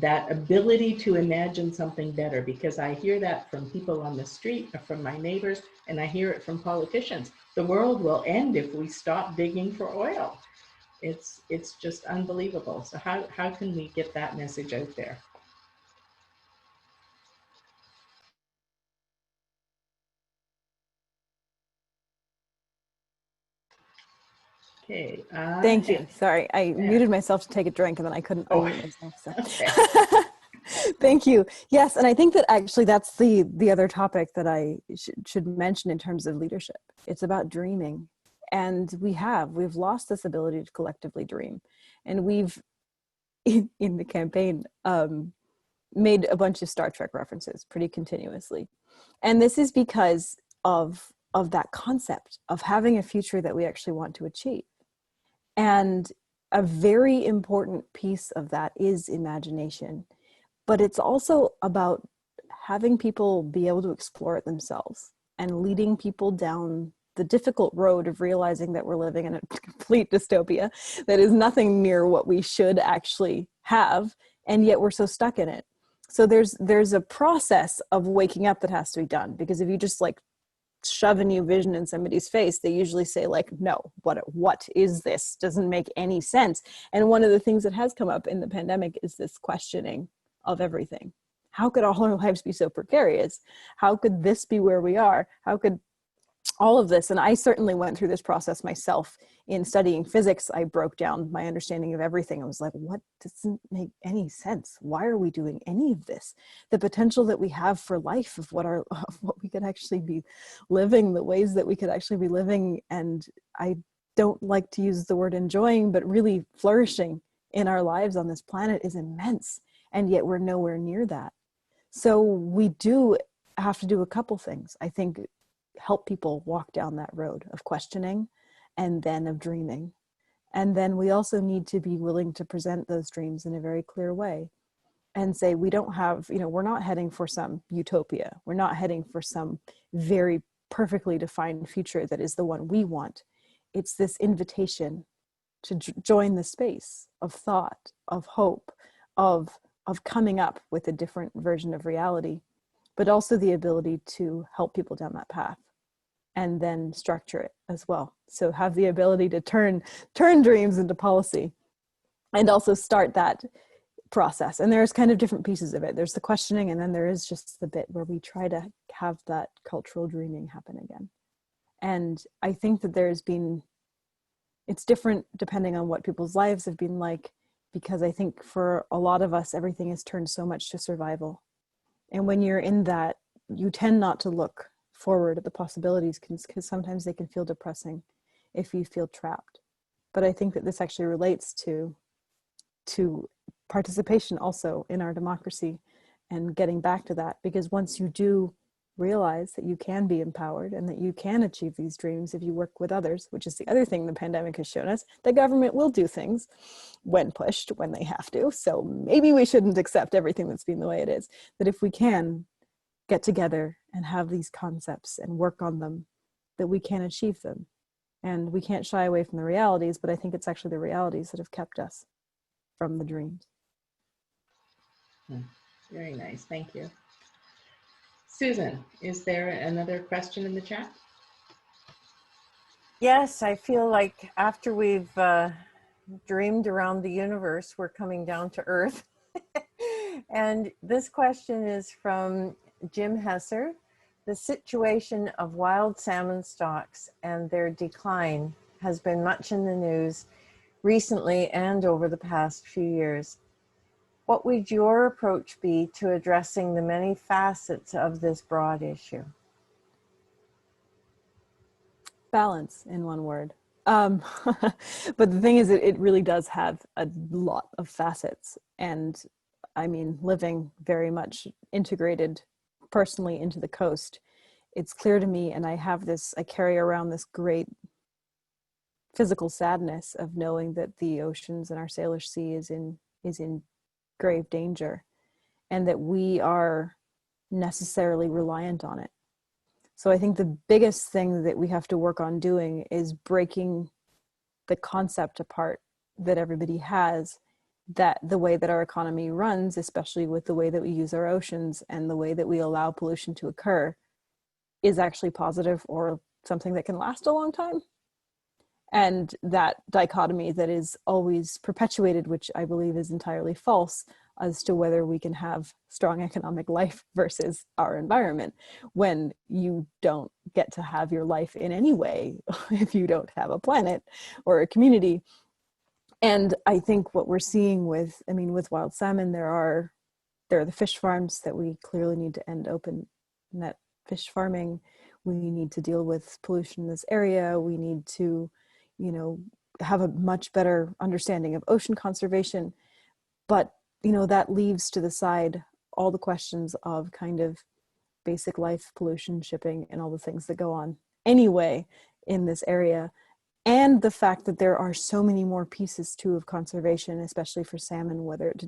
that ability to imagine something better, because I hear that from people on the street, from my neighbors, and I hear it from politicians. The world will end if we stop digging for oil. It's just unbelievable. So how can we get that message out there? Okay. Thank you. Sorry, I muted myself to take a drink and then I couldn't unmute myself. So. Okay. Thank you. Yes, and I think that actually that's the other topic that I should mention in terms of leadership. It's about dreaming. And we've lost this ability to collectively dream. And we've, in the campaign, made a bunch of Star Trek references pretty continuously. And this is because of that concept of having a future that we actually want to achieve. And a very important piece of that is imagination. But it's also about having people be able to explore it themselves and leading people down the difficult road of realizing that we're living in a complete dystopia that is nothing near what we should actually have, and yet we're so stuck in it. So there's a process of waking up that has to be done, because if you just like shove a new vision in somebody's face, they usually say like, no, what is this? Doesn't make any sense. And one of the things that has come up in the pandemic is this questioning of everything. How could all our lives be so precarious? How could this be where we are? How could all of this? And I certainly went through this process myself in studying physics. I broke down my understanding of everything. I was like, what doesn't make any sense? Why are we doing any of this? The potential that we have for life, of what we could actually be living, the ways that we could actually be living. And I don't like to use the word enjoying, but really flourishing in our lives on this planet is immense. And yet we're nowhere near that. So we do have to do a couple things. I think help people walk down that road of questioning and then of dreaming. And then we also need to be willing to present those dreams in a very clear way and say, we don't have, we're not heading for some utopia. We're not heading for some very perfectly defined future that is the one we want. It's this invitation to join the space of thought, of hope, of coming up with a different version of reality, but also the ability to help people down that path and then structure it as well. So have the ability to turn dreams into policy and also start that process. And there's kind of different pieces of it. There's the questioning, and then there is just the bit where we try to have that cultural dreaming happen again. And I think that it's different depending on what people's lives have been like, because I think for a lot of us, everything has turned so much to survival. And when you're in that, you tend not to look forward at the possibilities, because sometimes they can feel depressing if you feel trapped. But I think that this actually relates to participation also in our democracy and getting back to that, because once you do realize that you can be empowered and that you can achieve these dreams if you work with others, which is the other thing the pandemic has shown us, the government will do things when pushed, when they have to. So maybe we shouldn't accept everything that's been the way it is. But if we can get together and have these concepts and work on them, that we can achieve them. And we can't shy away from the realities, but I think it's actually the realities that have kept us from the dreams. Very nice, thank you. Susan, is there another question in the chat? Yes, I feel like after we've dreamed around the universe, we're coming down to Earth. And this question is from Jim Hesser. The situation of wild salmon stocks and their decline has been much in the news recently and over the past few years. What would your approach be to addressing the many facets of this broad issue? Balance, in one word. But the thing is, it really does have a lot of facets. And I mean, living very much integrated personally into the coast, it's clear to me, and I carry around this great physical sadness of knowing that the oceans and our Salish Sea is in grave danger, and that we are necessarily reliant on it. So I think the biggest thing that we have to work on doing is breaking the concept apart that everybody has that the way that our economy runs, especially with the way that we use our oceans and the way that we allow pollution to occur, is actually positive or something that can last a long time. And that dichotomy that is always perpetuated, which I believe is entirely false, as to whether we can have strong economic life versus our environment, when you don't get to have your life in any way if you don't have a planet or a community. And I think what we're seeing with wild salmon, there are the fish farms that we clearly need to end open net fish farming. We need to deal with pollution in this area. We need to, have a much better understanding of ocean conservation. But, that leaves to the side all the questions of kind of basic life, pollution, shipping, and all the things that go on anyway in this area. And the fact that there are so many more pieces too of conservation, especially for salmon, whether it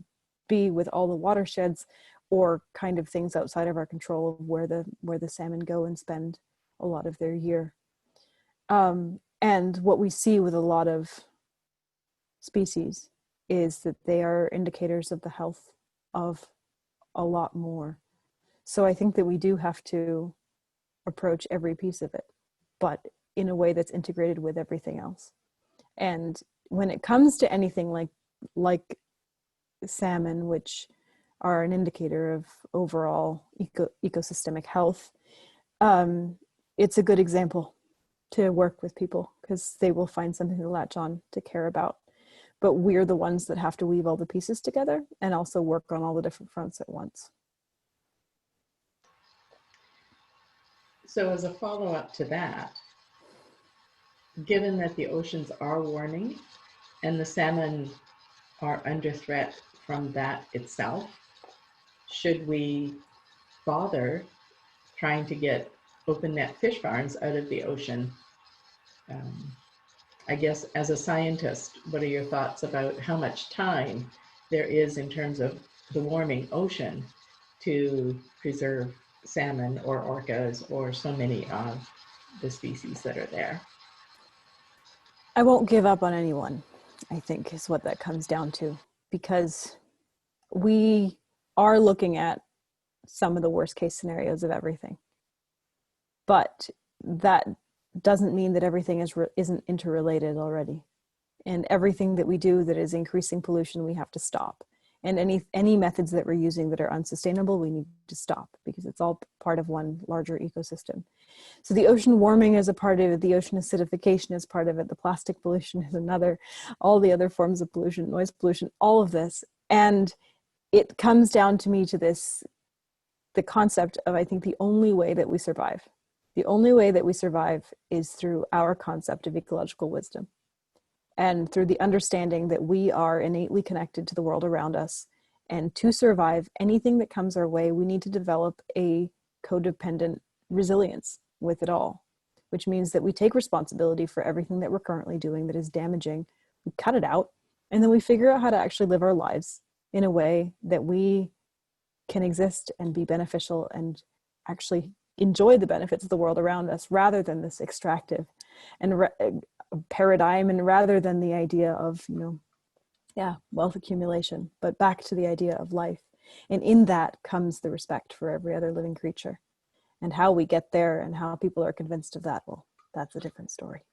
be with all the watersheds or kind of things outside of our control of where the salmon go and spend a lot of their year. And what we see with a lot of species is that they are indicators of the health of a lot more. So I think that we do have to approach every piece of it, but in a way that's integrated with everything else. And when it comes to anything like salmon, which are an indicator of overall ecosystemic health, it's a good example to work with people because they will find something to latch on to care about. But we're the ones that have to weave all the pieces together and also work on all the different fronts at once. So as a follow-up to that, given that the oceans are warming and the salmon are under threat from that itself, should we bother trying to get open net fish farms out of the ocean? I guess as a scientist, what are your thoughts about how much time there is in terms of the warming ocean to preserve salmon or orcas or so many of the species that are there? I won't give up on anyone, I think is what that comes down to, because we are looking at some of the worst case scenarios of everything. But that doesn't mean that everything isn't interrelated already. And everything that we do that is increasing pollution, we have to stop. And any methods that we're using that are unsustainable, we need to stop because it's all part of one larger ecosystem. So the ocean warming is a part of it, the ocean acidification is part of it, the plastic pollution is another, all the other forms of pollution, noise pollution, all of this. And it comes down to me to the concept of, I think, the only way that we survive. The only way that we survive is through our concept of ecological wisdom and through the understanding that we are innately connected to the world around us. And to survive anything that comes our way, we need to develop a codependent resilience with it all, which means that we take responsibility for everything that we're currently doing that is damaging. We cut it out, and then we figure out how to actually live our lives in a way that we can exist and be beneficial and actually enjoy the benefits of the world around us, rather than this extractive and paradigm, and rather than the idea of, wealth accumulation, but back to the idea of life. And in that comes the respect for every other living creature. And how we get there and how people are convinced of that, well, that's a different story.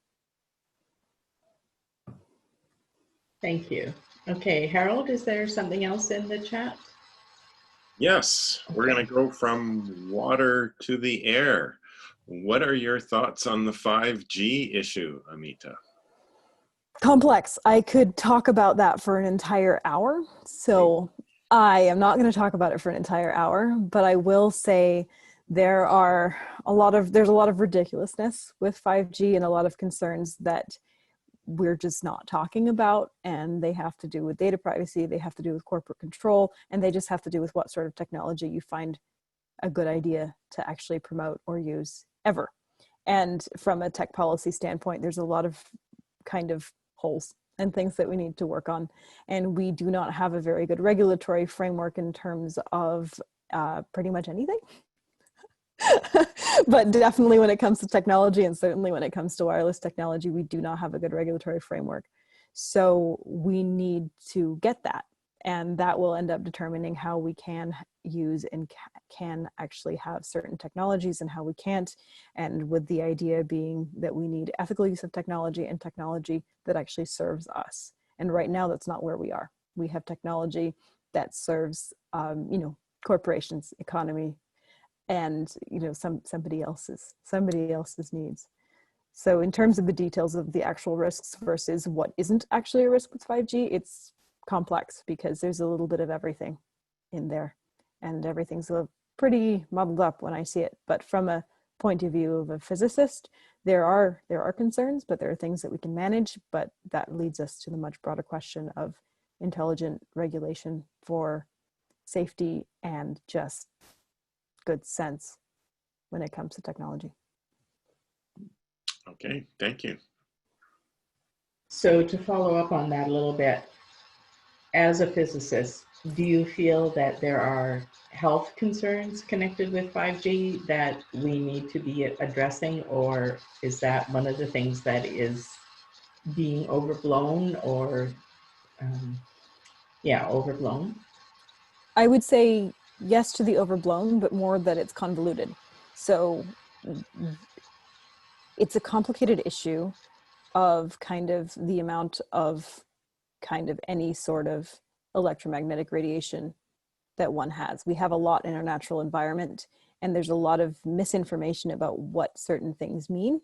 Thank you. Okay, Harold, is there something else in the chat? Yes, we're going to go from water to the air. What are your thoughts on the 5G issue, Amita? Complex. I could talk about that for an entire hour. So I am not going to talk about it for an entire hour, but I will say there's a lot of ridiculousness with 5G and a lot of concerns that we're just not talking about, and they have to do with data privacy, they have to do with corporate control, and they just have to do with what sort of technology you find a good idea to actually promote or use ever. And from a tech policy standpoint, there's a lot of kind of holes and things that we need to work on. And we do not have a very good regulatory framework in terms of pretty much anything. But definitely when it comes to technology, and certainly when it comes to wireless technology, we do not have a good regulatory framework. So we need to get that. And that will end up determining how we can use and can actually have certain technologies and how we can't. And with the idea being that we need ethical use of technology and technology that actually serves us. And right now, that's not where we are. We have technology that serves, corporations, economy, and somebody else's needs. So in terms of the details of the actual risks versus what isn't actually a risk with 5G, it's complex because there's a little bit of everything in there, and everything's pretty muddled up when I see it. But from a point of view of a physicist, there are concerns, but there are things that we can manage. But that leads us to the much broader question of intelligent regulation for safety and just good sense when it comes to technology. Okay, thank you. So to follow up on that a little bit, as a physicist, do you feel that there are health concerns connected with 5G that we need to be addressing, or is that one of the things that is being overblown or, overblown? I would say yes to the overblown, but more that it's convoluted. So it's a complicated issue of kind of the amount of kind of any sort of electromagnetic radiation that one has. We have a lot in our natural environment, and there's a lot of misinformation about what certain things mean,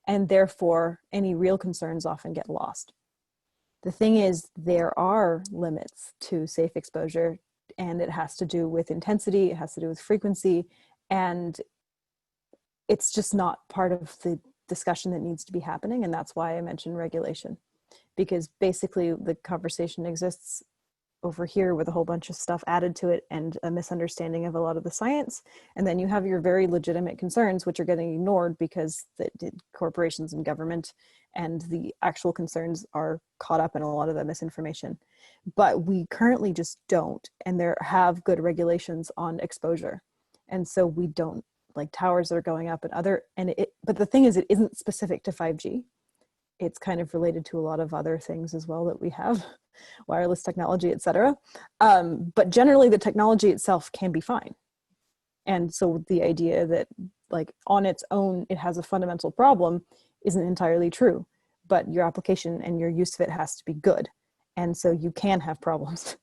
and therefore any real concerns often get lost. The thing is, there are limits to safe exposure, and it has to do with intensity, it has to do with frequency, and it's just not part of the discussion that needs to be happening. And that's why I mentioned regulation, because basically the conversation exists over here with a whole bunch of stuff added to it and a misunderstanding of a lot of the science. And then you have your very legitimate concerns, which are getting ignored because the corporations and government and the actual concerns are caught up in a lot of the misinformation. But we currently just don't, and there have good regulations on exposure. And so we don't, like towers that are going up and but the thing is, it isn't specific to 5G. It's kind of related to a lot of other things as well that we have, wireless technology, et cetera. But generally the technology itself can be fine. And so the idea that like on its own, it has a fundamental problem isn't entirely true, but your application and your use of it has to be good. And so you can have problems.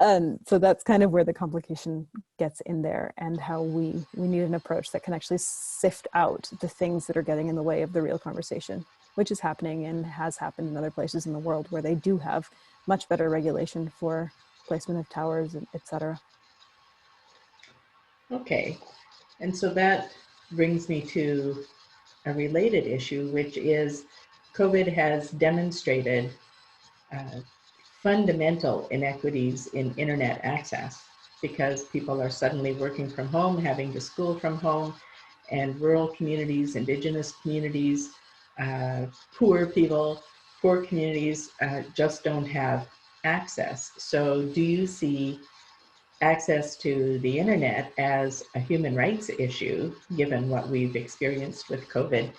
So that's kind of where the complication gets in there, and how we need an approach that can actually sift out the things that are getting in the way of the real conversation, which is happening and has happened in other places in the world where they do have much better regulation for placement of towers, et cetera. Okay, and so that brings me to a related issue, which is COVID has demonstrated fundamental inequities in internet access, because people are suddenly working from home, having to school from home, and rural communities, Indigenous communities, poor people, poor communities just don't have access. So do you see access to the internet as a human rights issue, given what we've experienced with COVID?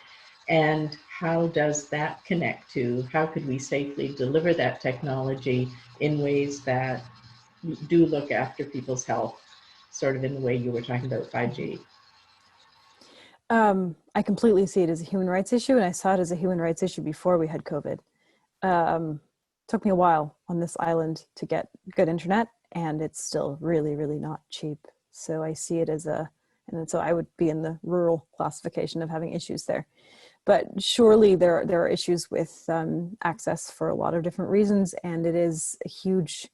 And how does that connect to how could we safely deliver that technology in ways that do look after people's health, sort of in the way you were talking about 5G? I completely see it as a human rights issue, and I saw it as a human rights issue before we had COVID. Took me a while on this island to get good internet, and it's still really, really not cheap. So I see it as and so I would be in the rural classification of having issues there. But surely there are issues with access for a lot of different reasons, and it is a huge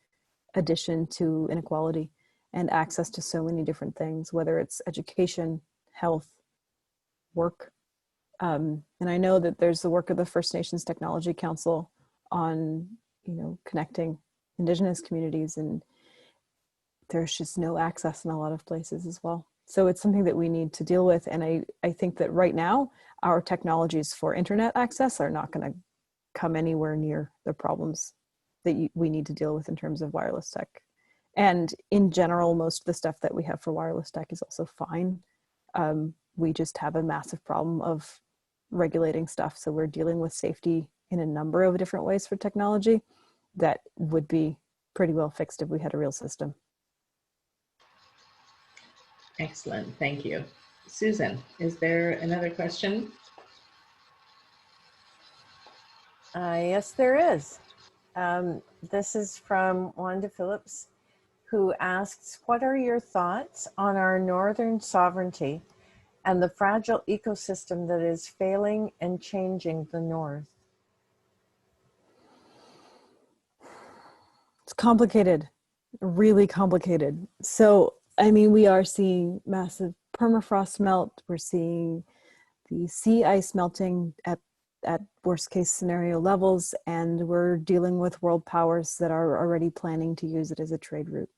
addition to inequality and access to so many different things, whether it's education, health, work. And I know that there's the work of the First Nations Technology Council on, connecting Indigenous communities, and there's just no access in a lot of places as well. So it's something that we need to deal with. And I think that right now, our technologies for internet access are not going to come anywhere near the problems that we need to deal with in terms of wireless tech. And in general, most of the stuff that we have for wireless tech is also fine. We just have a massive problem of regulating stuff. So we're dealing with safety in a number of different ways for technology that would be pretty well fixed if we had a real system. Excellent, thank you. Susan, is there another question? Yes, there is. This is from Wanda Phillips, who asks, what are your thoughts on our northern sovereignty and the fragile ecosystem that is failing and changing the North? It's complicated, really complicated. So, I mean, we are seeing massive permafrost melt. We're seeing the sea ice melting at worst case scenario levels, and we're dealing with world powers that are already planning to use it as a trade route.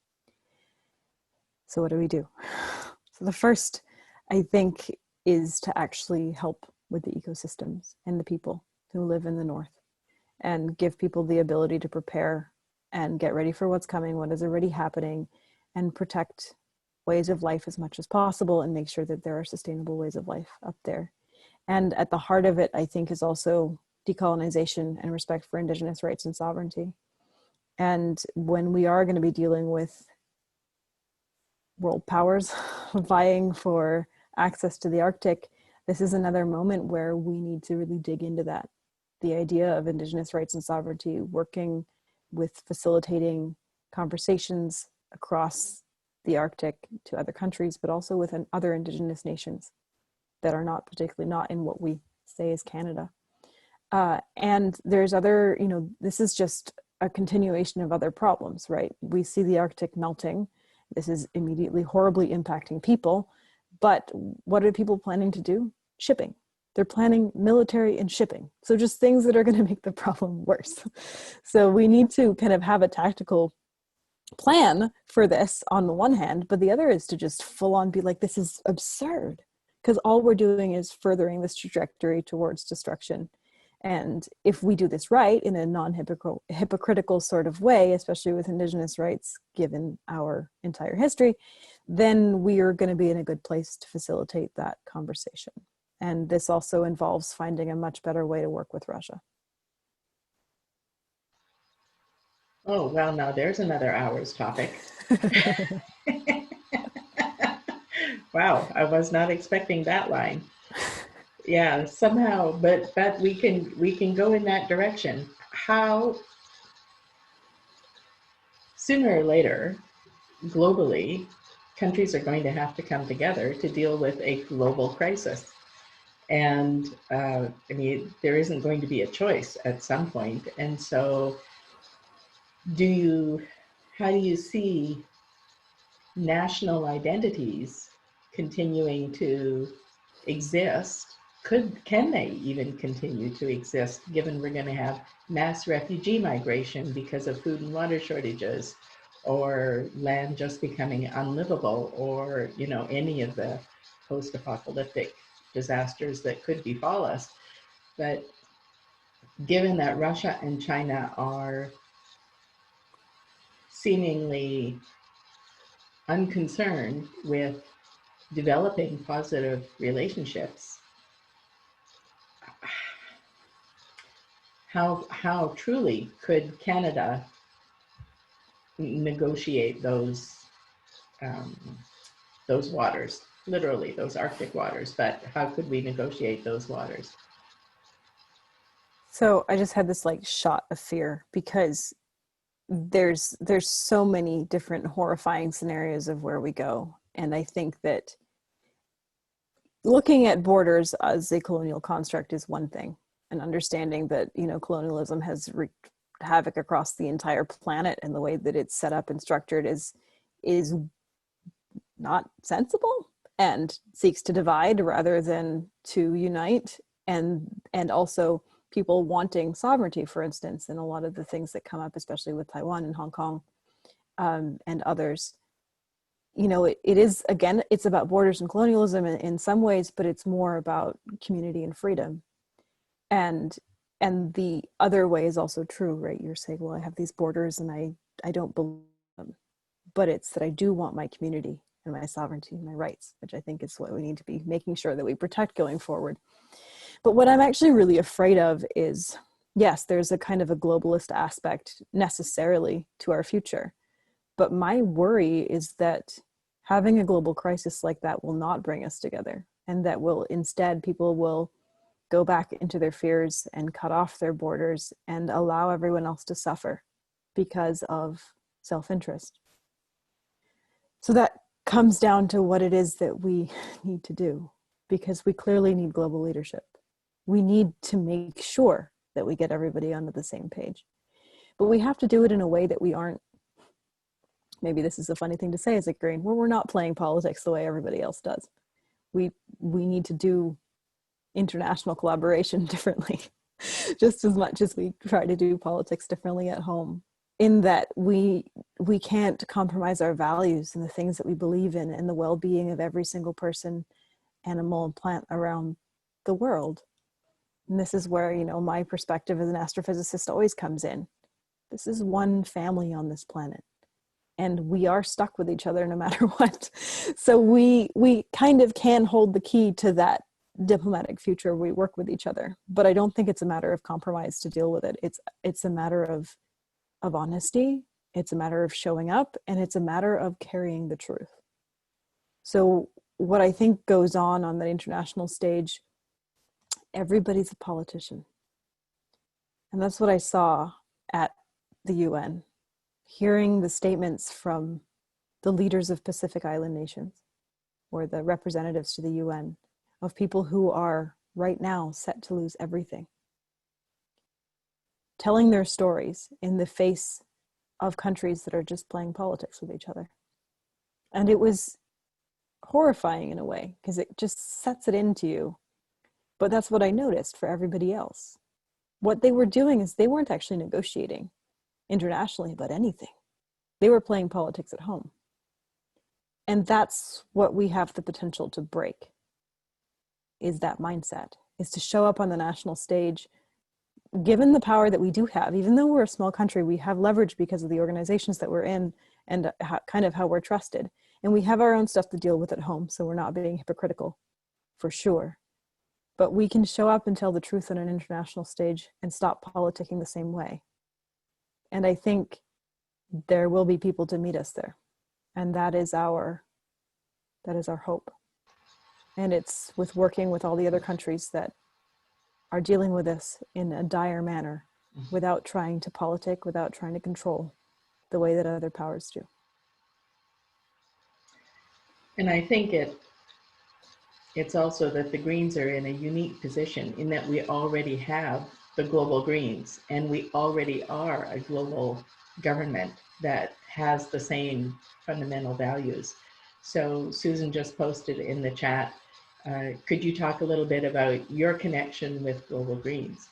So what do we do? So the first, I think, is to actually help with the ecosystems and the people who live in the North, and give people the ability to prepare and get ready for what's coming, what is already happening, and protect ways of life as much as possible, and make sure that there are sustainable ways of life up there. And at the heart of it, I think, is also decolonization and respect for Indigenous rights and sovereignty. And when we are going to be dealing with world powers vying for access to the Arctic, this is another moment where we need to really dig into that. The idea of Indigenous rights and sovereignty, working with facilitating conversations across the Arctic to other countries, but also with other Indigenous nations that are not particularly not in what we say is Canada. And there's other, this is just a continuation of other problems, right? We see the Arctic melting. This is immediately horribly impacting people. But what are people planning to do? Shipping. They're planning military and shipping. So just things that are going to make the problem worse. So we need to kind of have a tactical plan for this on the one hand, but the other is to just full on be like, this is absurd. Because all we're doing is furthering this trajectory towards destruction. And if we do this right in a non-hypocritical sort of way, especially with Indigenous rights, given our entire history, then we are going to be in a good place to facilitate that conversation. And this also involves finding a much better way to work with Russia. Oh, well, now there's another hour's topic. Wow, I was not expecting that line. Yeah, somehow, but we can go in that direction. How sooner or later, globally, countries are going to have to come together to deal with a global crisis. And I mean, there isn't going to be a choice at some point. And so how do you see national identities continuing to exist? Can they even continue to exist, given we're going to have mass refugee migration because of food and water shortages, or land just becoming unlivable, or any of the post-apocalyptic disasters that could befall us? But given that Russia and China are seemingly unconcerned with developing positive relationships, how truly could Canada negotiate those waters, literally those Arctic waters, but how could we negotiate those waters? So I just had this shot of fear, because there's so many different horrifying scenarios of where we go. And I think that looking at borders as a colonial construct is one thing, and understanding that, colonialism has wreaked havoc across the entire planet, and the way that it's set up and structured is not sensible and seeks to divide rather than to unite. And also people wanting sovereignty, for instance, and a lot of the things that come up, especially with Taiwan and Hong Kong, and others. It is, again, it's about borders and colonialism in some ways, but it's more about community and freedom. And the other way is also true, right? You're saying, well, I have these borders and I don't believe them, but it's that I do want my community and my sovereignty and my rights, which I think is what we need to be making sure that we protect going forward. But what I'm actually really afraid of is yes, there's a kind of a globalist aspect necessarily to our future. But my worry is that having a global crisis like that will not bring us together, and that will instead, people will go back into their fears and cut off their borders and allow everyone else to suffer because of self-interest. So that comes down to what it is that we need to do, because we clearly need global leadership. We need to make sure that we get everybody onto the same page. But we have to do it in a way that we aren't, maybe this is a funny thing to say as a Green, where we're not playing politics the way everybody else does. We need to do international collaboration differently, just as much as we try to do politics differently at home, in that we can't compromise our values and the things that we believe in and the well-being of every single person, animal, and plant around the world. And this is where, you know, my perspective as an astrophysicist always comes in. This is one family on this planet, and we are stuck with each other no matter what. So we kind of can hold the key to that diplomatic future. We work with each other, but I don't think it's a matter of compromise to deal with it. It's a matter of honesty. It's a matter of showing up, and it's a matter of carrying the truth. So what I think goes on the international stage, everybody's a politician. And that's what I saw at the UN, hearing the statements from the leaders of Pacific Island nations, or the representatives to the UN, of people who are right now set to lose everything, telling their stories in the face of countries that are just playing politics with each other. And it was horrifying in a way, because it just sets it into you. But that's what I noticed for everybody else. What they were doing is they weren't actually negotiating internationally about anything. They were playing politics at home. And that's what we have the potential to break, is that mindset, is to show up on the national stage, given the power that we do have. Even though we're a small country, we have leverage because of the organizations that we're in and kind of how we're trusted. And we have our own stuff to deal with at home, so we're not being hypocritical, for sure. But we can show up and tell the truth on an international stage and stop politicking the same way. And I think there will be people to meet us there. And that is our hope. And it's with working with all the other countries that are dealing with this in a dire manner, without trying to politic, without trying to control the way that other powers do. And I think it's also that the Greens are in a unique position in that we already have the global Greens, and we already are a global government that has the same fundamental values. So Susan just posted in the chat, could you talk a little bit about your connection with Global Greens?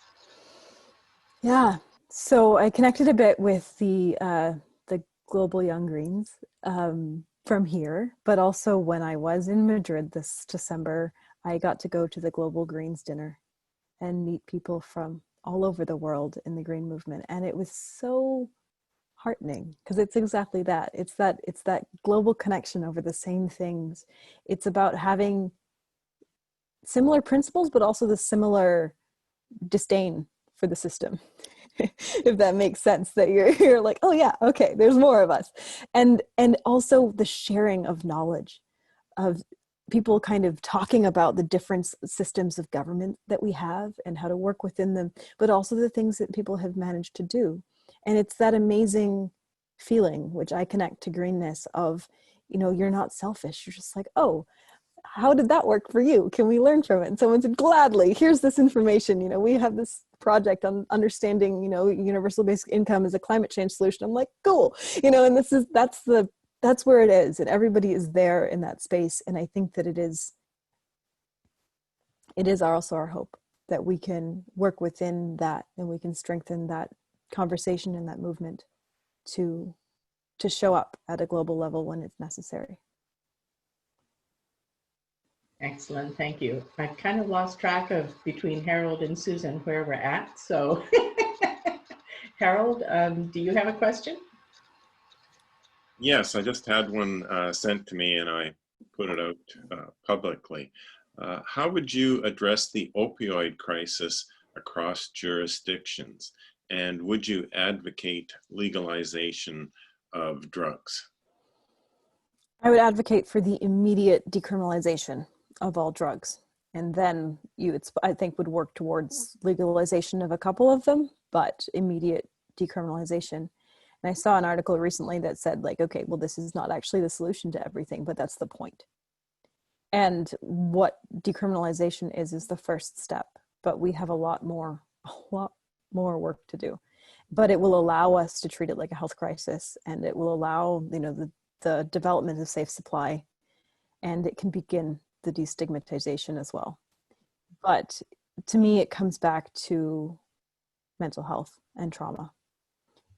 Yeah, so I connected a bit with the Global Young Greens from here, but also when I was in Madrid this December, I got to go to the Global Greens dinner and meet people from all over the world in the Green movement. And it was so heartening, because it's exactly that. It's that global connection over the same things. It's about having similar principles, but also the similar disdain for the system, if that makes sense, that you're like, oh yeah, okay, there's more of us. And also the sharing of knowledge, of people kind of talking about the different systems of government that we have and how to work within them, but also the things that people have managed to do. And it's that amazing feeling, which I connect to greenness, of, you know, you're not selfish. You're just like, oh, how did that work for you? Can we learn from it? And someone said, gladly, here's this information. You know, we have this project on understanding, you know, universal basic income as a climate change solution. I'm like, cool. You know, and that's where it is. And everybody is there in that space. And I think that it is also our hope that we can work within that, and we can strengthen that conversation and that movement to show up at a global level when it's necessary. Excellent, thank you. I kind of lost track of, between Harold and Susan, where we're at. So Harold, do you have a question? Yes, I just had one sent to me and I put it out publicly. How would you address the opioid crisis, across jurisdictions? And would you advocate legalization of drugs? I would advocate for the immediate decriminalization of all drugs. And then I think, would work towards legalization of a couple of them, but immediate decriminalization. And I saw an article recently that said, like, okay, well, this is not actually the solution to everything, but that's the point. And what decriminalization is the first step, but we have a lot more work to do. But it will allow us to treat it like a health crisis, and it will allow, the development of safe supply, and it can begin the destigmatization as well. But to me, it comes back to mental health and trauma.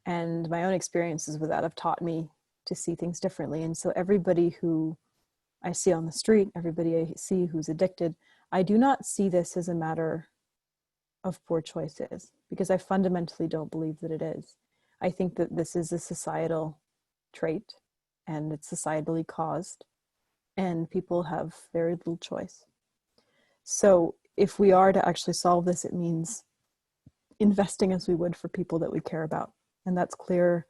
And my own experiences with that have taught me to see things differently. And so everybody who I see on the street, everybody I see who's addicted, I do not see this as a matter of poor choices, because I fundamentally don't believe that it is. I think that this is a societal trait, and it's societally caused, and people have very little choice. So if we are to actually solve this, it means investing as we would for people that we care about. And that's clear.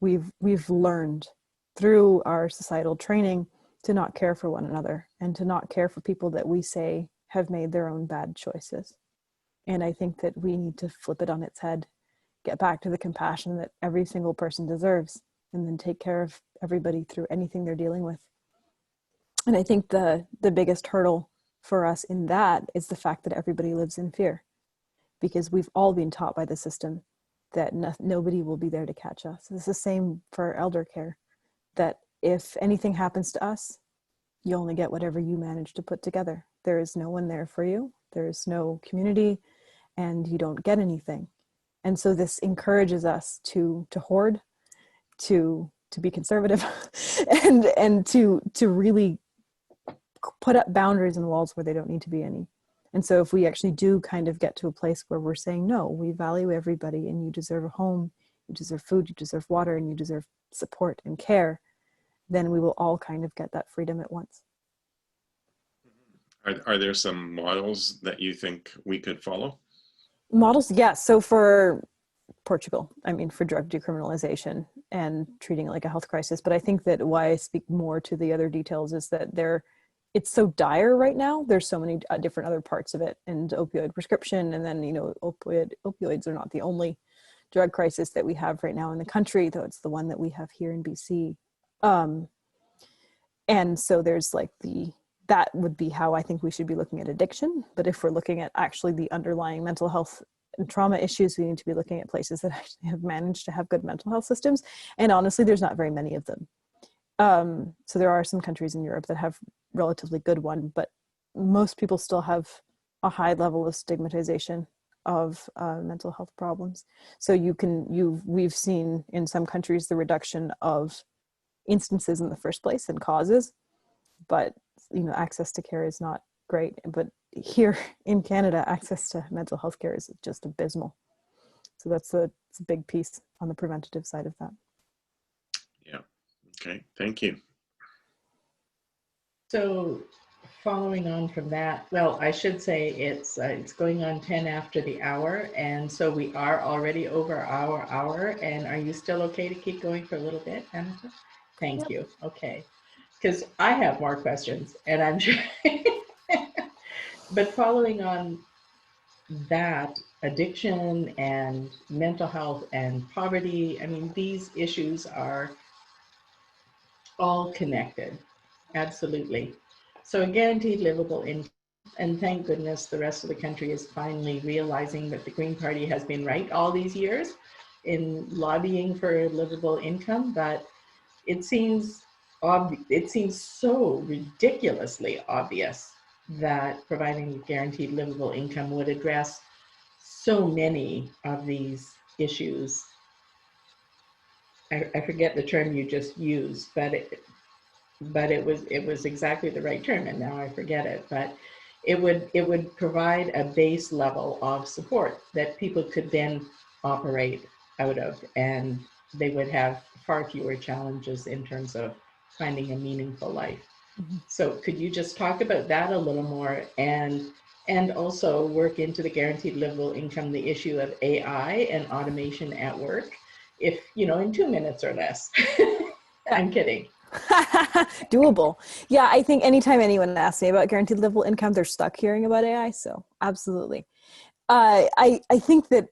We've learned through our societal training to not care for one another, and to not care for people that we say have made their own bad choices. And I think that we need to flip it on its head, get back to the compassion that every single person deserves, and then take care of everybody through anything they're dealing with. And I think the biggest hurdle for us in that is the fact that everybody lives in fear, because we've all been taught by the system that nobody will be there to catch us. It's the same for elder care, that if anything happens to us, you only get whatever you manage to put together. There is no one there for you. There is no community, and you don't get anything. And so this encourages us to hoard, to be conservative, and to really put up boundaries and walls where they don't need to be any. And so if we actually do kind of get to a place where we're saying, no, we value everybody, and you deserve a home, you deserve food, you deserve water, and you deserve support and care, then we will all kind of get that freedom at once. Are there some models that you think we could follow? Models, yes. So for Portugal, for drug decriminalization and treating it like a health crisis. But I think that why I speak more to the other details is that it's so dire right now. There's so many different other parts of it, and opioid prescription, and then, opioids are not the only drug crisis that we have right now in the country, though it's the one that we have here in BC. And so there's that would be how I think we should be looking at addiction. But if we're looking at actually the underlying mental health and trauma issues, we need to be looking at places that actually have managed to have good mental health systems. And honestly, there's not very many of them. So there are some countries in Europe that have relatively good one, but most people still have a high level of stigmatization of mental health problems. So we've seen in some countries the reduction of instances in the first place and causes, but access to care is not great. But here in Canada, access to mental health care is just abysmal. So it's a big piece on the preventative side of that. Yeah. Okay. Thank you. So following on from that, well, I should say it's going on 10 after the hour, and so we are already over our hour. And are you still okay to keep going for a little bit, Amita? Thank you. Okay. Because I have more questions, and I'm sure. But following on that, addiction and mental health and poverty, these issues are all connected. Absolutely. So a guaranteed livable income, and thank goodness the rest of the country is finally realizing that the Green Party has been right all these years in lobbying for a livable income, but it seems so ridiculously obvious that providing a guaranteed livable income would address so many of these issues. I forget the term you just used, but it was exactly the right term, and now I forget it. But it would provide a base level of support that people could then operate out of, and they would have far fewer challenges in terms of finding a meaningful life. Mm-hmm. So could you just talk about that a little more, and and also work into the guaranteed livable income the issue of AI and automation at work, if, in 2 minutes or less. I'm kidding. Doable. Yeah, I think anytime anyone asks me about guaranteed livable income, they're stuck hearing about AI. So absolutely. I think that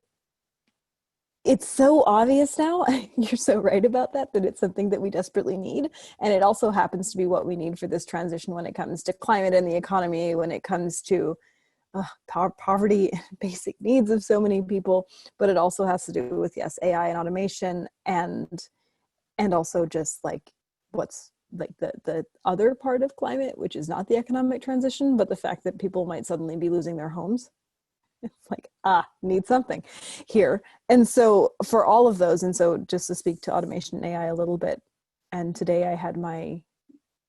it's so obvious now. You're so right about that it's something that we desperately need. And it also happens to be what we need for this transition when it comes to climate and the economy, when it comes to poverty and basic needs of so many people. But it also has to do with, yes, AI and automation, and also just like what's like the other part of climate, which is not the economic transition, but the fact that people might suddenly be losing their homes. It's like, need something here. And so for all of those, and so just to speak to automation and AI a little bit, and today I had my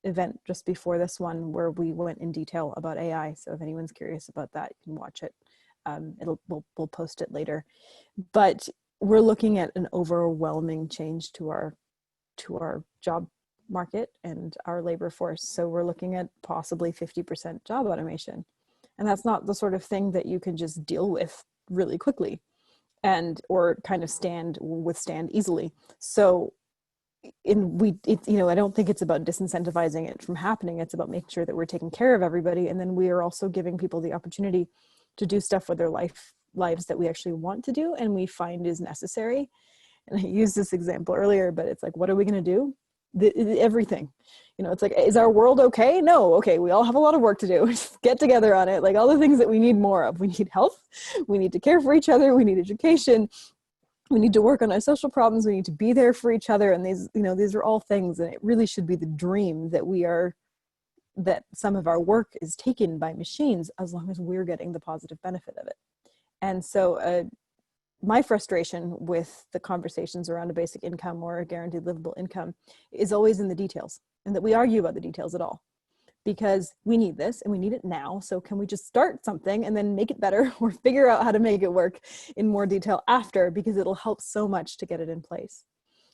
event just before this one where we went in detail about AI. So if anyone's curious about that, you can watch it. We'll post it later. But we're looking at an overwhelming change to our job market and our labor force. So we're looking at possibly 50% job automation. And that's not the sort of thing that you can just deal with really quickly or kind of withstand easily. So I don't think it's about disincentivizing it from happening. It's about making sure that we're taking care of everybody. And then we are also giving people the opportunity to do stuff with their lives that we actually want to do and we find is necessary. And I used this example earlier, but it's like, what are we going to do? Everything. It's like, is our world okay? No. Okay. We all have a lot of work to do. Just get together on it. Like all the things that we need more of. We need health. We need to care for each other. We need education. We need to work on our social problems. We need to be there for each other. And these are all things. And it really should be the dream that some of our work is taken by machines as long as we're getting the positive benefit of it. And so, my frustration with the conversations around a basic income or a guaranteed livable income is always in the details, and that we argue about the details at all, because we need this and we need it now. So can we just start something and then make it better or figure out how to make it work in more detail after, because it'll help so much to get it in place.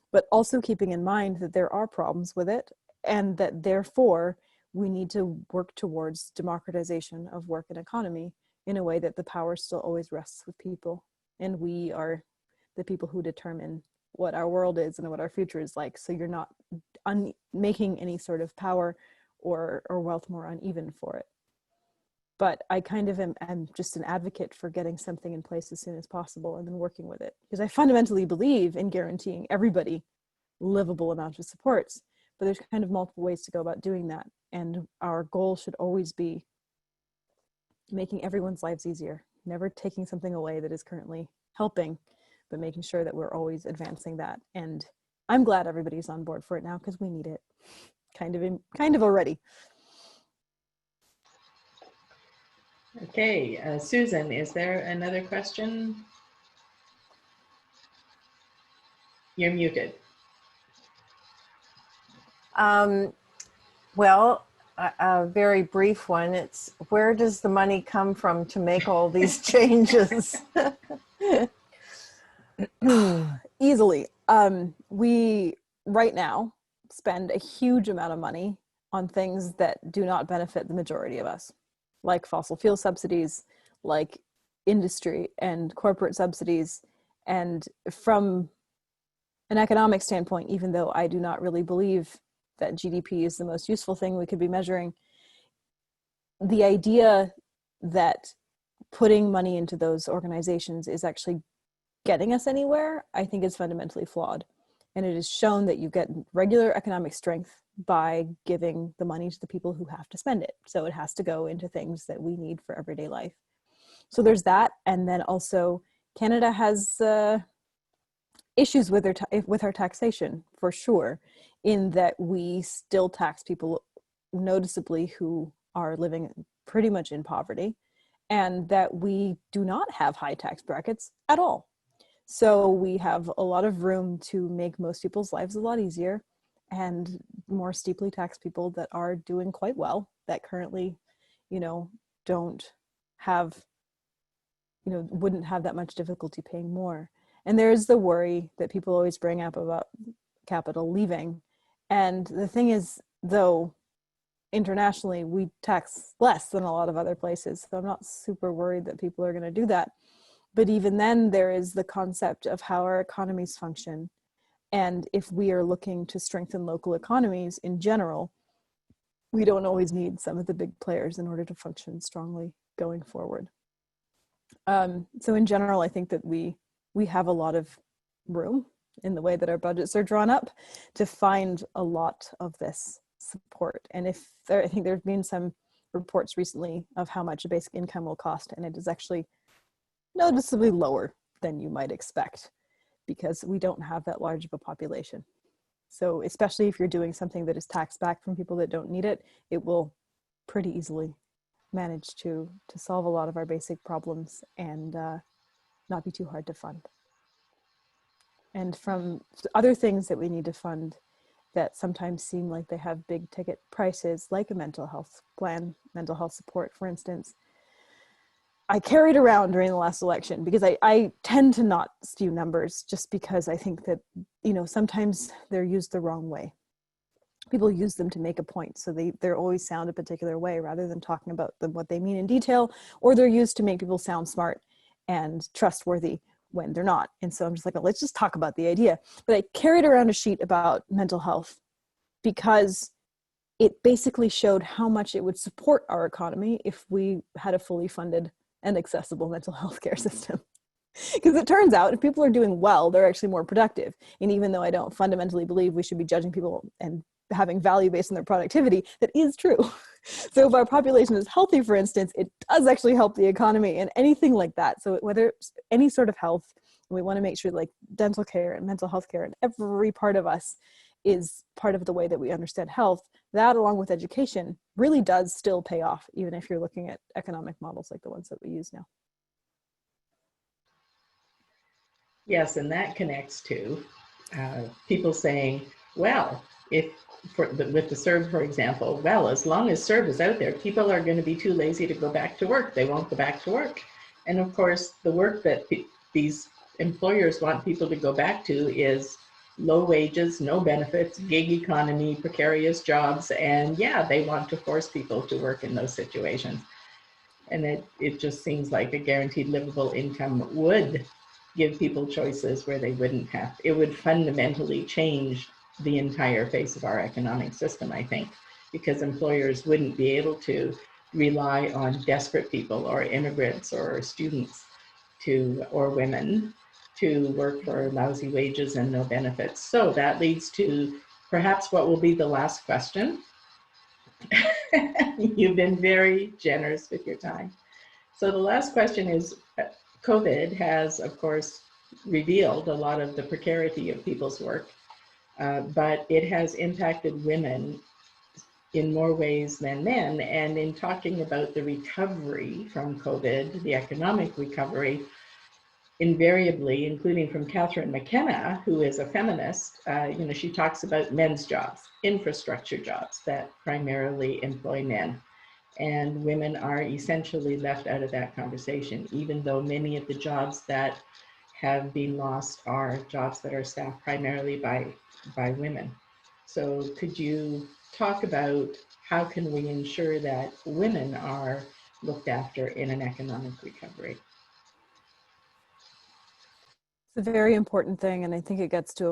But also keeping in mind that there are problems with it, and that therefore we need to work towards democratization of work and economy in a way that the power still always rests with people. And we are the people who determine what our world is and what our future is like. So you're not making any sort of power or wealth more uneven for it. But I kind of am just an advocate for getting something in place as soon as possible and then working with it. Because I fundamentally believe in guaranteeing everybody livable amounts of supports. But there's kind of multiple ways to go about doing that. And our goal should always be making everyone's lives easier. Never taking something away that is currently helping, but making sure that we're always advancing that. And I'm glad everybody's on board for it now, because we need it kind of already. Okay, Susan, is there another question? You're muted. Well, a very brief one. It's, where does the money come from to make all these changes? Easily. We right now spend a huge amount of money on things that do not benefit the majority of us, like fossil fuel subsidies, like industry and corporate subsidies. And from an economic standpoint, even though I do not really believe that GDP is the most useful thing we could be measuring, the idea that putting money into those organizations is actually getting us anywhere, I think is fundamentally flawed. And it is shown that you get regular economic strength by giving the money to the people who have to spend it. So it has to go into things that we need for everyday life. So there's that. And then also Canada has issues with our taxation, for sure, in that we still tax people noticeably who are living pretty much in poverty, and that we do not have high tax brackets at all. So we have a lot of room to make most people's lives a lot easier, and more steeply tax people that are doing quite well, that currently, don't have, wouldn't have that much difficulty paying more. And there's the worry that people always bring up about capital leaving. And the thing is, though, internationally, we tax less than a lot of other places. So I'm not super worried that people are going to do that. But even then, there is the concept of how our economies function. And if we are looking to strengthen local economies in general, we don't always need some of the big players in order to function strongly going forward. So in general, I think that we have a lot of room in the way that our budgets are drawn up to find a lot of this support. And I think there have been some reports recently of how much a basic income will cost, and it is actually noticeably lower than you might expect because we don't have that large of a population. So especially if you're doing something that is taxed back from people that don't need it, it will pretty easily manage to solve a lot of our basic problems and not be too hard to fund. And from other things that we need to fund that sometimes seem like they have big ticket prices, like a mental health plan, mental health support, for instance, I carried around during the last election because I tend to not spew numbers just because I think that, sometimes they're used the wrong way. People use them to make a point, so they're always sound a particular way rather than talking about what they mean in detail, or they're used to make people sound smart and trustworthy when they're not. And so I'm just like, let's just talk about the idea. But I carried around a sheet about mental health because it basically showed how much it would support our economy if we had a fully funded and accessible mental health care system. Because it turns out if people are doing well, they're actually more productive. And even though I don't fundamentally believe we should be judging people and having value based on their productivity, that is true. So if our population is healthy, for instance, it does actually help the economy and anything like that. So whether it's any sort of health, we want to make sure like dental care and mental health care and every part of us is part of the way that we understand health. That, along with education, really does still pay off, even if you're looking at economic models like the ones that we use now. Yes, and that connects to people saying, well, with the CERB, for example, well, as long as CERB is out there, people are going to be too lazy to go back to work. They won't go back to work. And of course, the work that these employers want people to go back to is low wages, no benefits, gig economy, precarious jobs. And yeah, they want to force people to work in those situations. And it just seems like a guaranteed livable income would give people choices where they wouldn't have. It would fundamentally change the entire face of our economic system, I think, because employers wouldn't be able to rely on desperate people or immigrants or students or women to work for lousy wages and no benefits. So that leads to perhaps what will be the last question. You've been very generous with your time. So the last question is, COVID has, of course, revealed a lot of the precarity of people's work, but it has impacted women in more ways than men. And in talking about the recovery from COVID, the economic recovery, invariably, including from Catherine McKenna, who is a feminist, she talks about men's jobs, infrastructure jobs that primarily employ men. And women are essentially left out of that conversation, even though many of the jobs that have been lost are jobs that are staffed primarily by women. So could you talk about how can we ensure that women are looked after in an economic recovery? It's a very important thing, and I think it gets to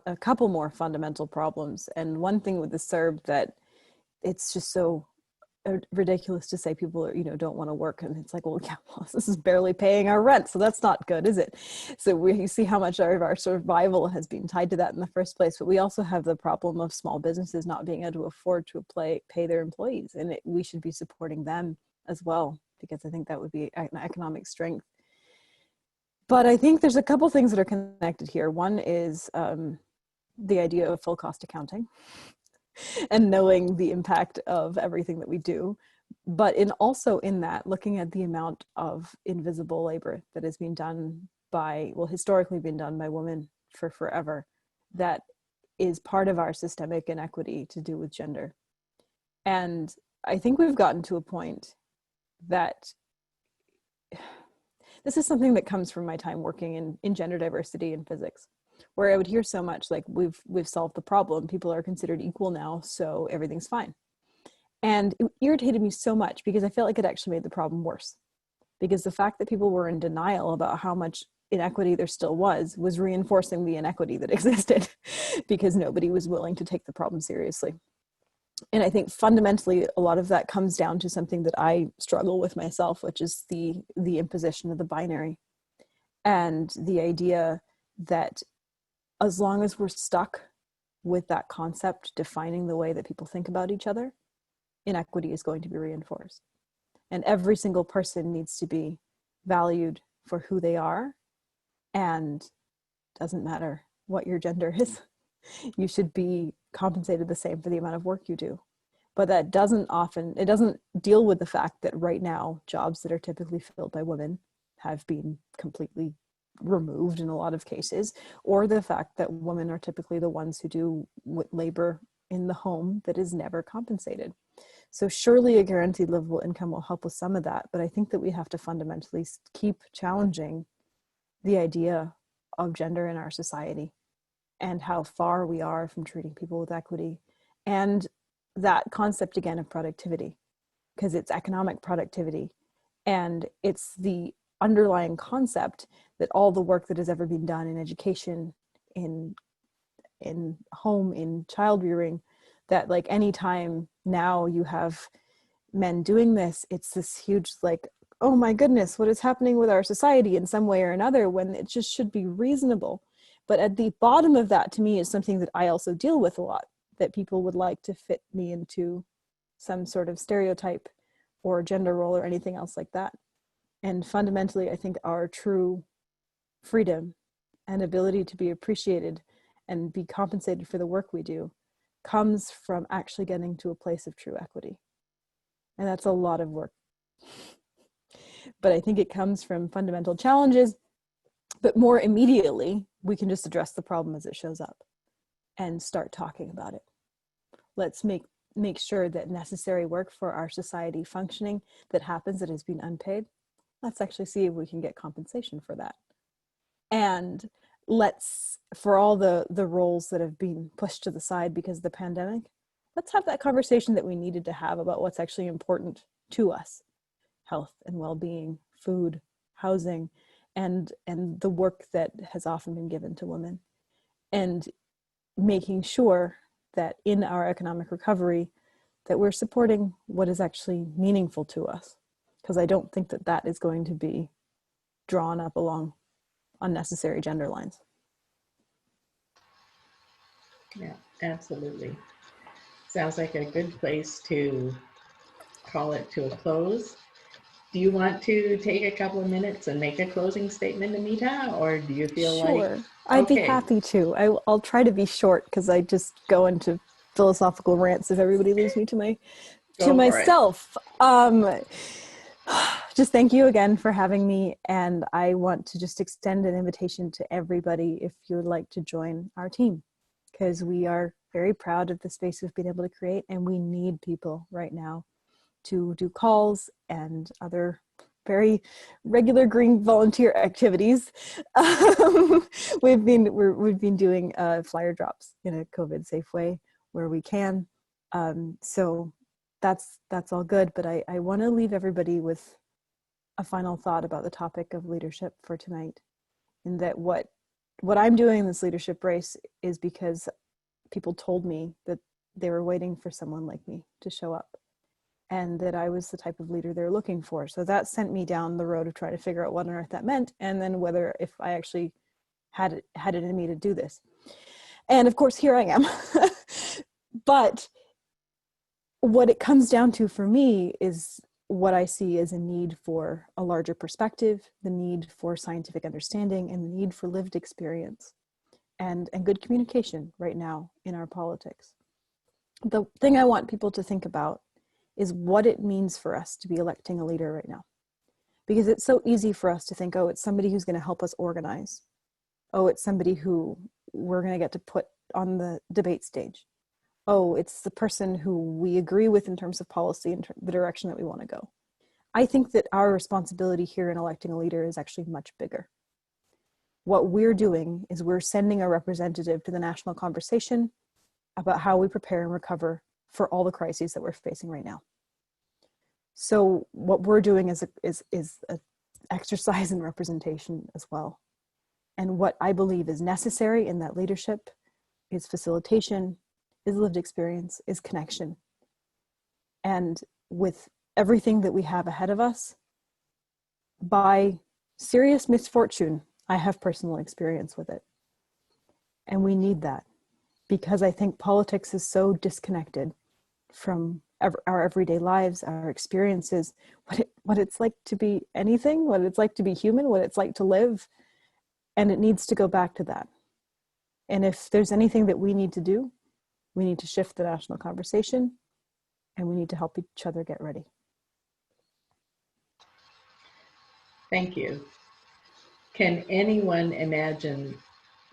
a couple more fundamental problems. And one thing with the CERB that it's just so ridiculous to say people don't want to work, and it's like, well, yeah, this is barely paying our rent, so that's not good, is it? So you see how much our survival has been tied to that in the first place. But we also have the problem of small businesses not being able to afford to pay their employees, and we should be supporting them as well, because I think that would be an economic strength. But I think there's a couple things that are connected here. One is the idea of full cost accounting and knowing the impact of everything that we do. But also in that, looking at the amount of invisible labor that has been done historically been done by women for forever, that is part of our systemic inequity to do with gender. And I think we've gotten to a point that this is something that comes from my time working in gender diversity in physics, where I would hear so much like, we've solved the problem, people are considered equal now, so everything's fine. And it irritated me so much because I felt like it actually made the problem worse. Because the fact that people were in denial about how much inequity there still was reinforcing the inequity that existed because nobody was willing to take the problem seriously. And I think fundamentally, a lot of that comes down to something that I struggle with myself, which is the imposition of the binary and the idea that as long as we're stuck with that concept defining the way that people think about each other, inequity is going to be reinforced. And every single person needs to be valued for who they are, and doesn't matter what your gender is. You should be compensated the same for the amount of work you do. But that doesn't deal with the fact that right now, jobs that are typically filled by women have been completely removed in a lot of cases, or the fact that women are typically the ones who do labor in the home that is never compensated. So surely a guaranteed livable income will help with some of that, but I think that we have to fundamentally keep challenging the idea of gender in our society and how far we are from treating people with equity. And that concept again of productivity, because it's economic productivity. And it's the underlying concept that all the work that has ever been done in education, in home, in child rearing, that like anytime now you have men doing this, it's this huge like, oh my goodness, what is happening with our society in some way or another, when it just should be reasonable. But at the bottom of that, to me, is something that I also deal with a lot, that people would like to fit me into some sort of stereotype or gender role or anything else like that. And fundamentally, I think our true freedom and ability to be appreciated and be compensated for the work we do comes from actually getting to a place of true equity. And that's a lot of work. But I think it comes from fundamental challenges, but more immediately, we can just address the problem as it shows up and start talking about it. Let's make sure that necessary work for our society functioning that happens that has been unpaid, let's actually see if we can get compensation for that. And let's, for all the roles that have been pushed to the side because of the pandemic, let's have that conversation that we needed to have about what's actually important to us: health and well-being, food, housing, and the work that has often been given to women. And making sure that in our economic recovery, that we're supporting what is actually meaningful to us. Because I don't think that that is going to be drawn up along unnecessary gender lines. Yeah, absolutely. Sounds like a good place to call it to a close. Do you want to take a couple of minutes and make a closing statement, Amita, or do you feel Sure. like... I'd be Okay. happy to. I'll try to be short because I just go into philosophical rants if everybody leaves me to Go for myself. Just thank you again for having me, and I want to just extend an invitation to everybody if you would like to join our team, because we are very proud of the space we've been able to create, and we need people right now to do calls and other very regular green volunteer activities. We've been doing flyer drops in a COVID safe way where we can. So that's all good. But I want to leave everybody with a final thought about the topic of leadership for tonight. In that what I'm doing in this leadership race is because people told me that they were waiting for someone like me to show up, and that I was the type of leader they're looking for. So that sent me down the road of trying to figure out what on earth that meant, and then if I actually had it in me to do this. And of course, here I am. But what it comes down to for me is what I see as a need for a larger perspective, the need for scientific understanding, and the need for lived experience and good communication right now in our politics. The thing I want people to think about is what it means for us to be electing a leader right now. Because it's so easy for us to think, oh, it's somebody who's going to help us organize. Oh, it's somebody who we're going to get to put on the debate stage. Oh, it's the person who we agree with in terms of policy and the direction that we want to go. I think that our responsibility here in electing a leader is actually much bigger. What we're doing is we're sending a representative to the national conversation about how we prepare and recover for all the crises that we're facing right now. So what we're doing is a exercise in representation as well. And what I believe is necessary in that leadership is facilitation, is lived experience, is connection. And with everything that we have ahead of us, by serious misfortune, I have personal experience with it. And we need that, because I think politics is so disconnected from our everyday lives, our experiences, what it's like to be anything, what it's like to be human, what it's like to live. And it needs to go back to that. And if there's anything that we need to do, we need to shift the national conversation, and we need to help each other get ready. Thank you. Can anyone imagine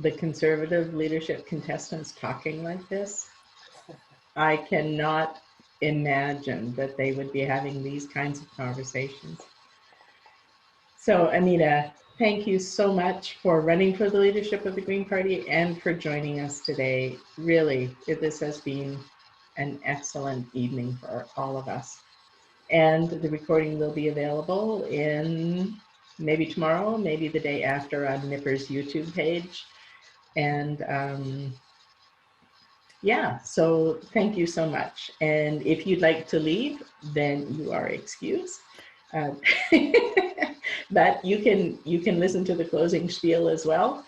the Conservative leadership contestants talking like this? I cannot imagine that they would be having these kinds of conversations. So Amita, thank you so much for running for the leadership of the Green Party and for joining us today. Really, this has been an excellent evening for all of us. And the recording will be available in maybe tomorrow, maybe the day after on Nipper's YouTube page. And yeah, so thank you so much. And if you'd like to leave, then you are excused. But you can listen to the closing spiel as well,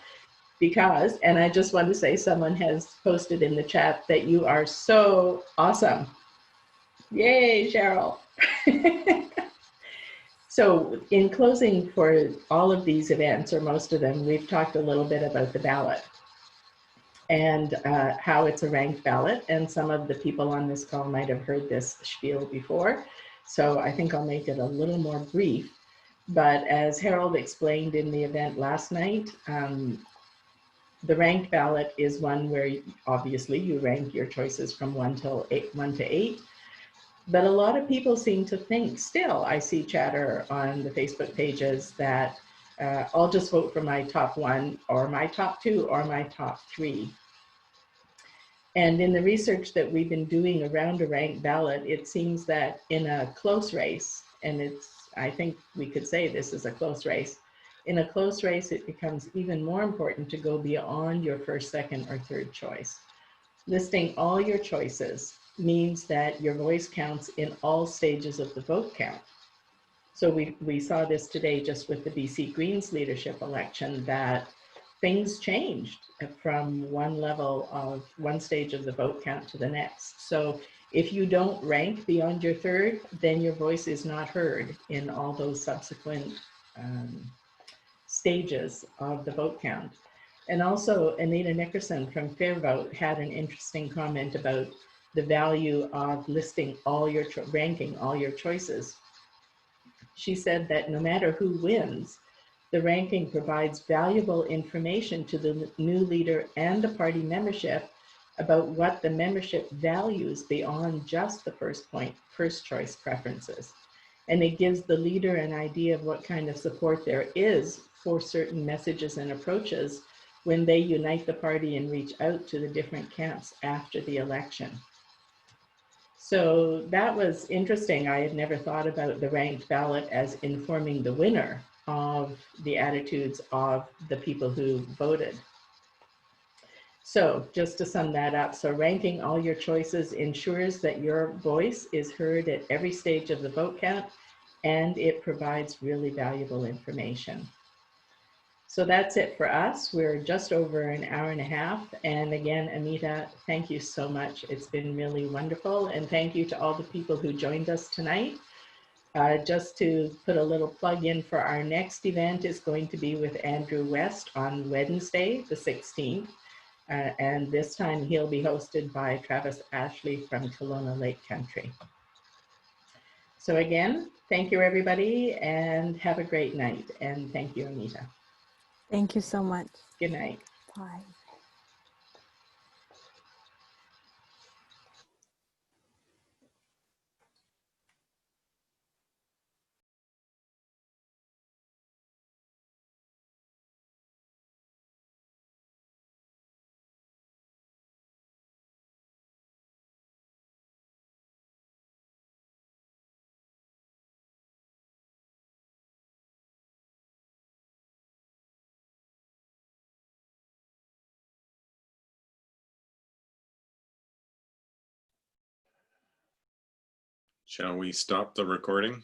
because, and I just want to say, someone has posted in the chat that you are so awesome. Yay, Cheryl. So in closing for all of these events, or most of them, we've talked a little bit about the ballot and how it's a ranked ballot. And some of the people on this call might have heard this spiel before. So I think I'll make it a little more brief. But as Harold explained in the event last night, the ranked ballot is one where obviously you rank your choices from 1 to 8. But a lot of people seem to think, still, I see chatter on the Facebook pages that I'll just vote for my top 1 or my top 2 or my top 3. And in the research that we've been doing around a ranked ballot, it seems that in a close race, and I think we could say this is a close race, in a close race, it becomes even more important to go beyond your first, second, or third choice. Listing all your choices means that your voice counts in all stages of the vote count. So we saw this today just with the BC Greens leadership election, that things changed from one stage of the vote count to the next. So if you don't rank beyond your third, then your voice is not heard in all those subsequent stages of the vote count. And also Anita Nickerson from Fair Vote had an interesting comment about the value of listing ranking all your choices. She said that no matter who wins, the ranking provides valuable information to the new leader and the party membership about what the membership values beyond just the first choice preferences. And it gives the leader an idea of what kind of support there is for certain messages and approaches when they unite the party and reach out to the different camps after the election. So that was interesting. I had never thought about the ranked ballot as informing the winner of the attitudes of the people who voted. So just to sum that up, so ranking all your choices ensures that your voice is heard at every stage of the vote count, and it provides really valuable information. So that's it for us. We're just over an hour and a half. And again, Amita, thank you so much. It's been really wonderful. And thank you to all the people who joined us tonight. Just to put a little plug in for our next event is going to be with Andrew West on Wednesday, the 16th. And this time he'll be hosted by Travis Ashley from Kelowna Lake Country. So again, thank you everybody and have a great night. And thank you, Amita. Thank you so much. Good night. Bye. Shall we stop the recording?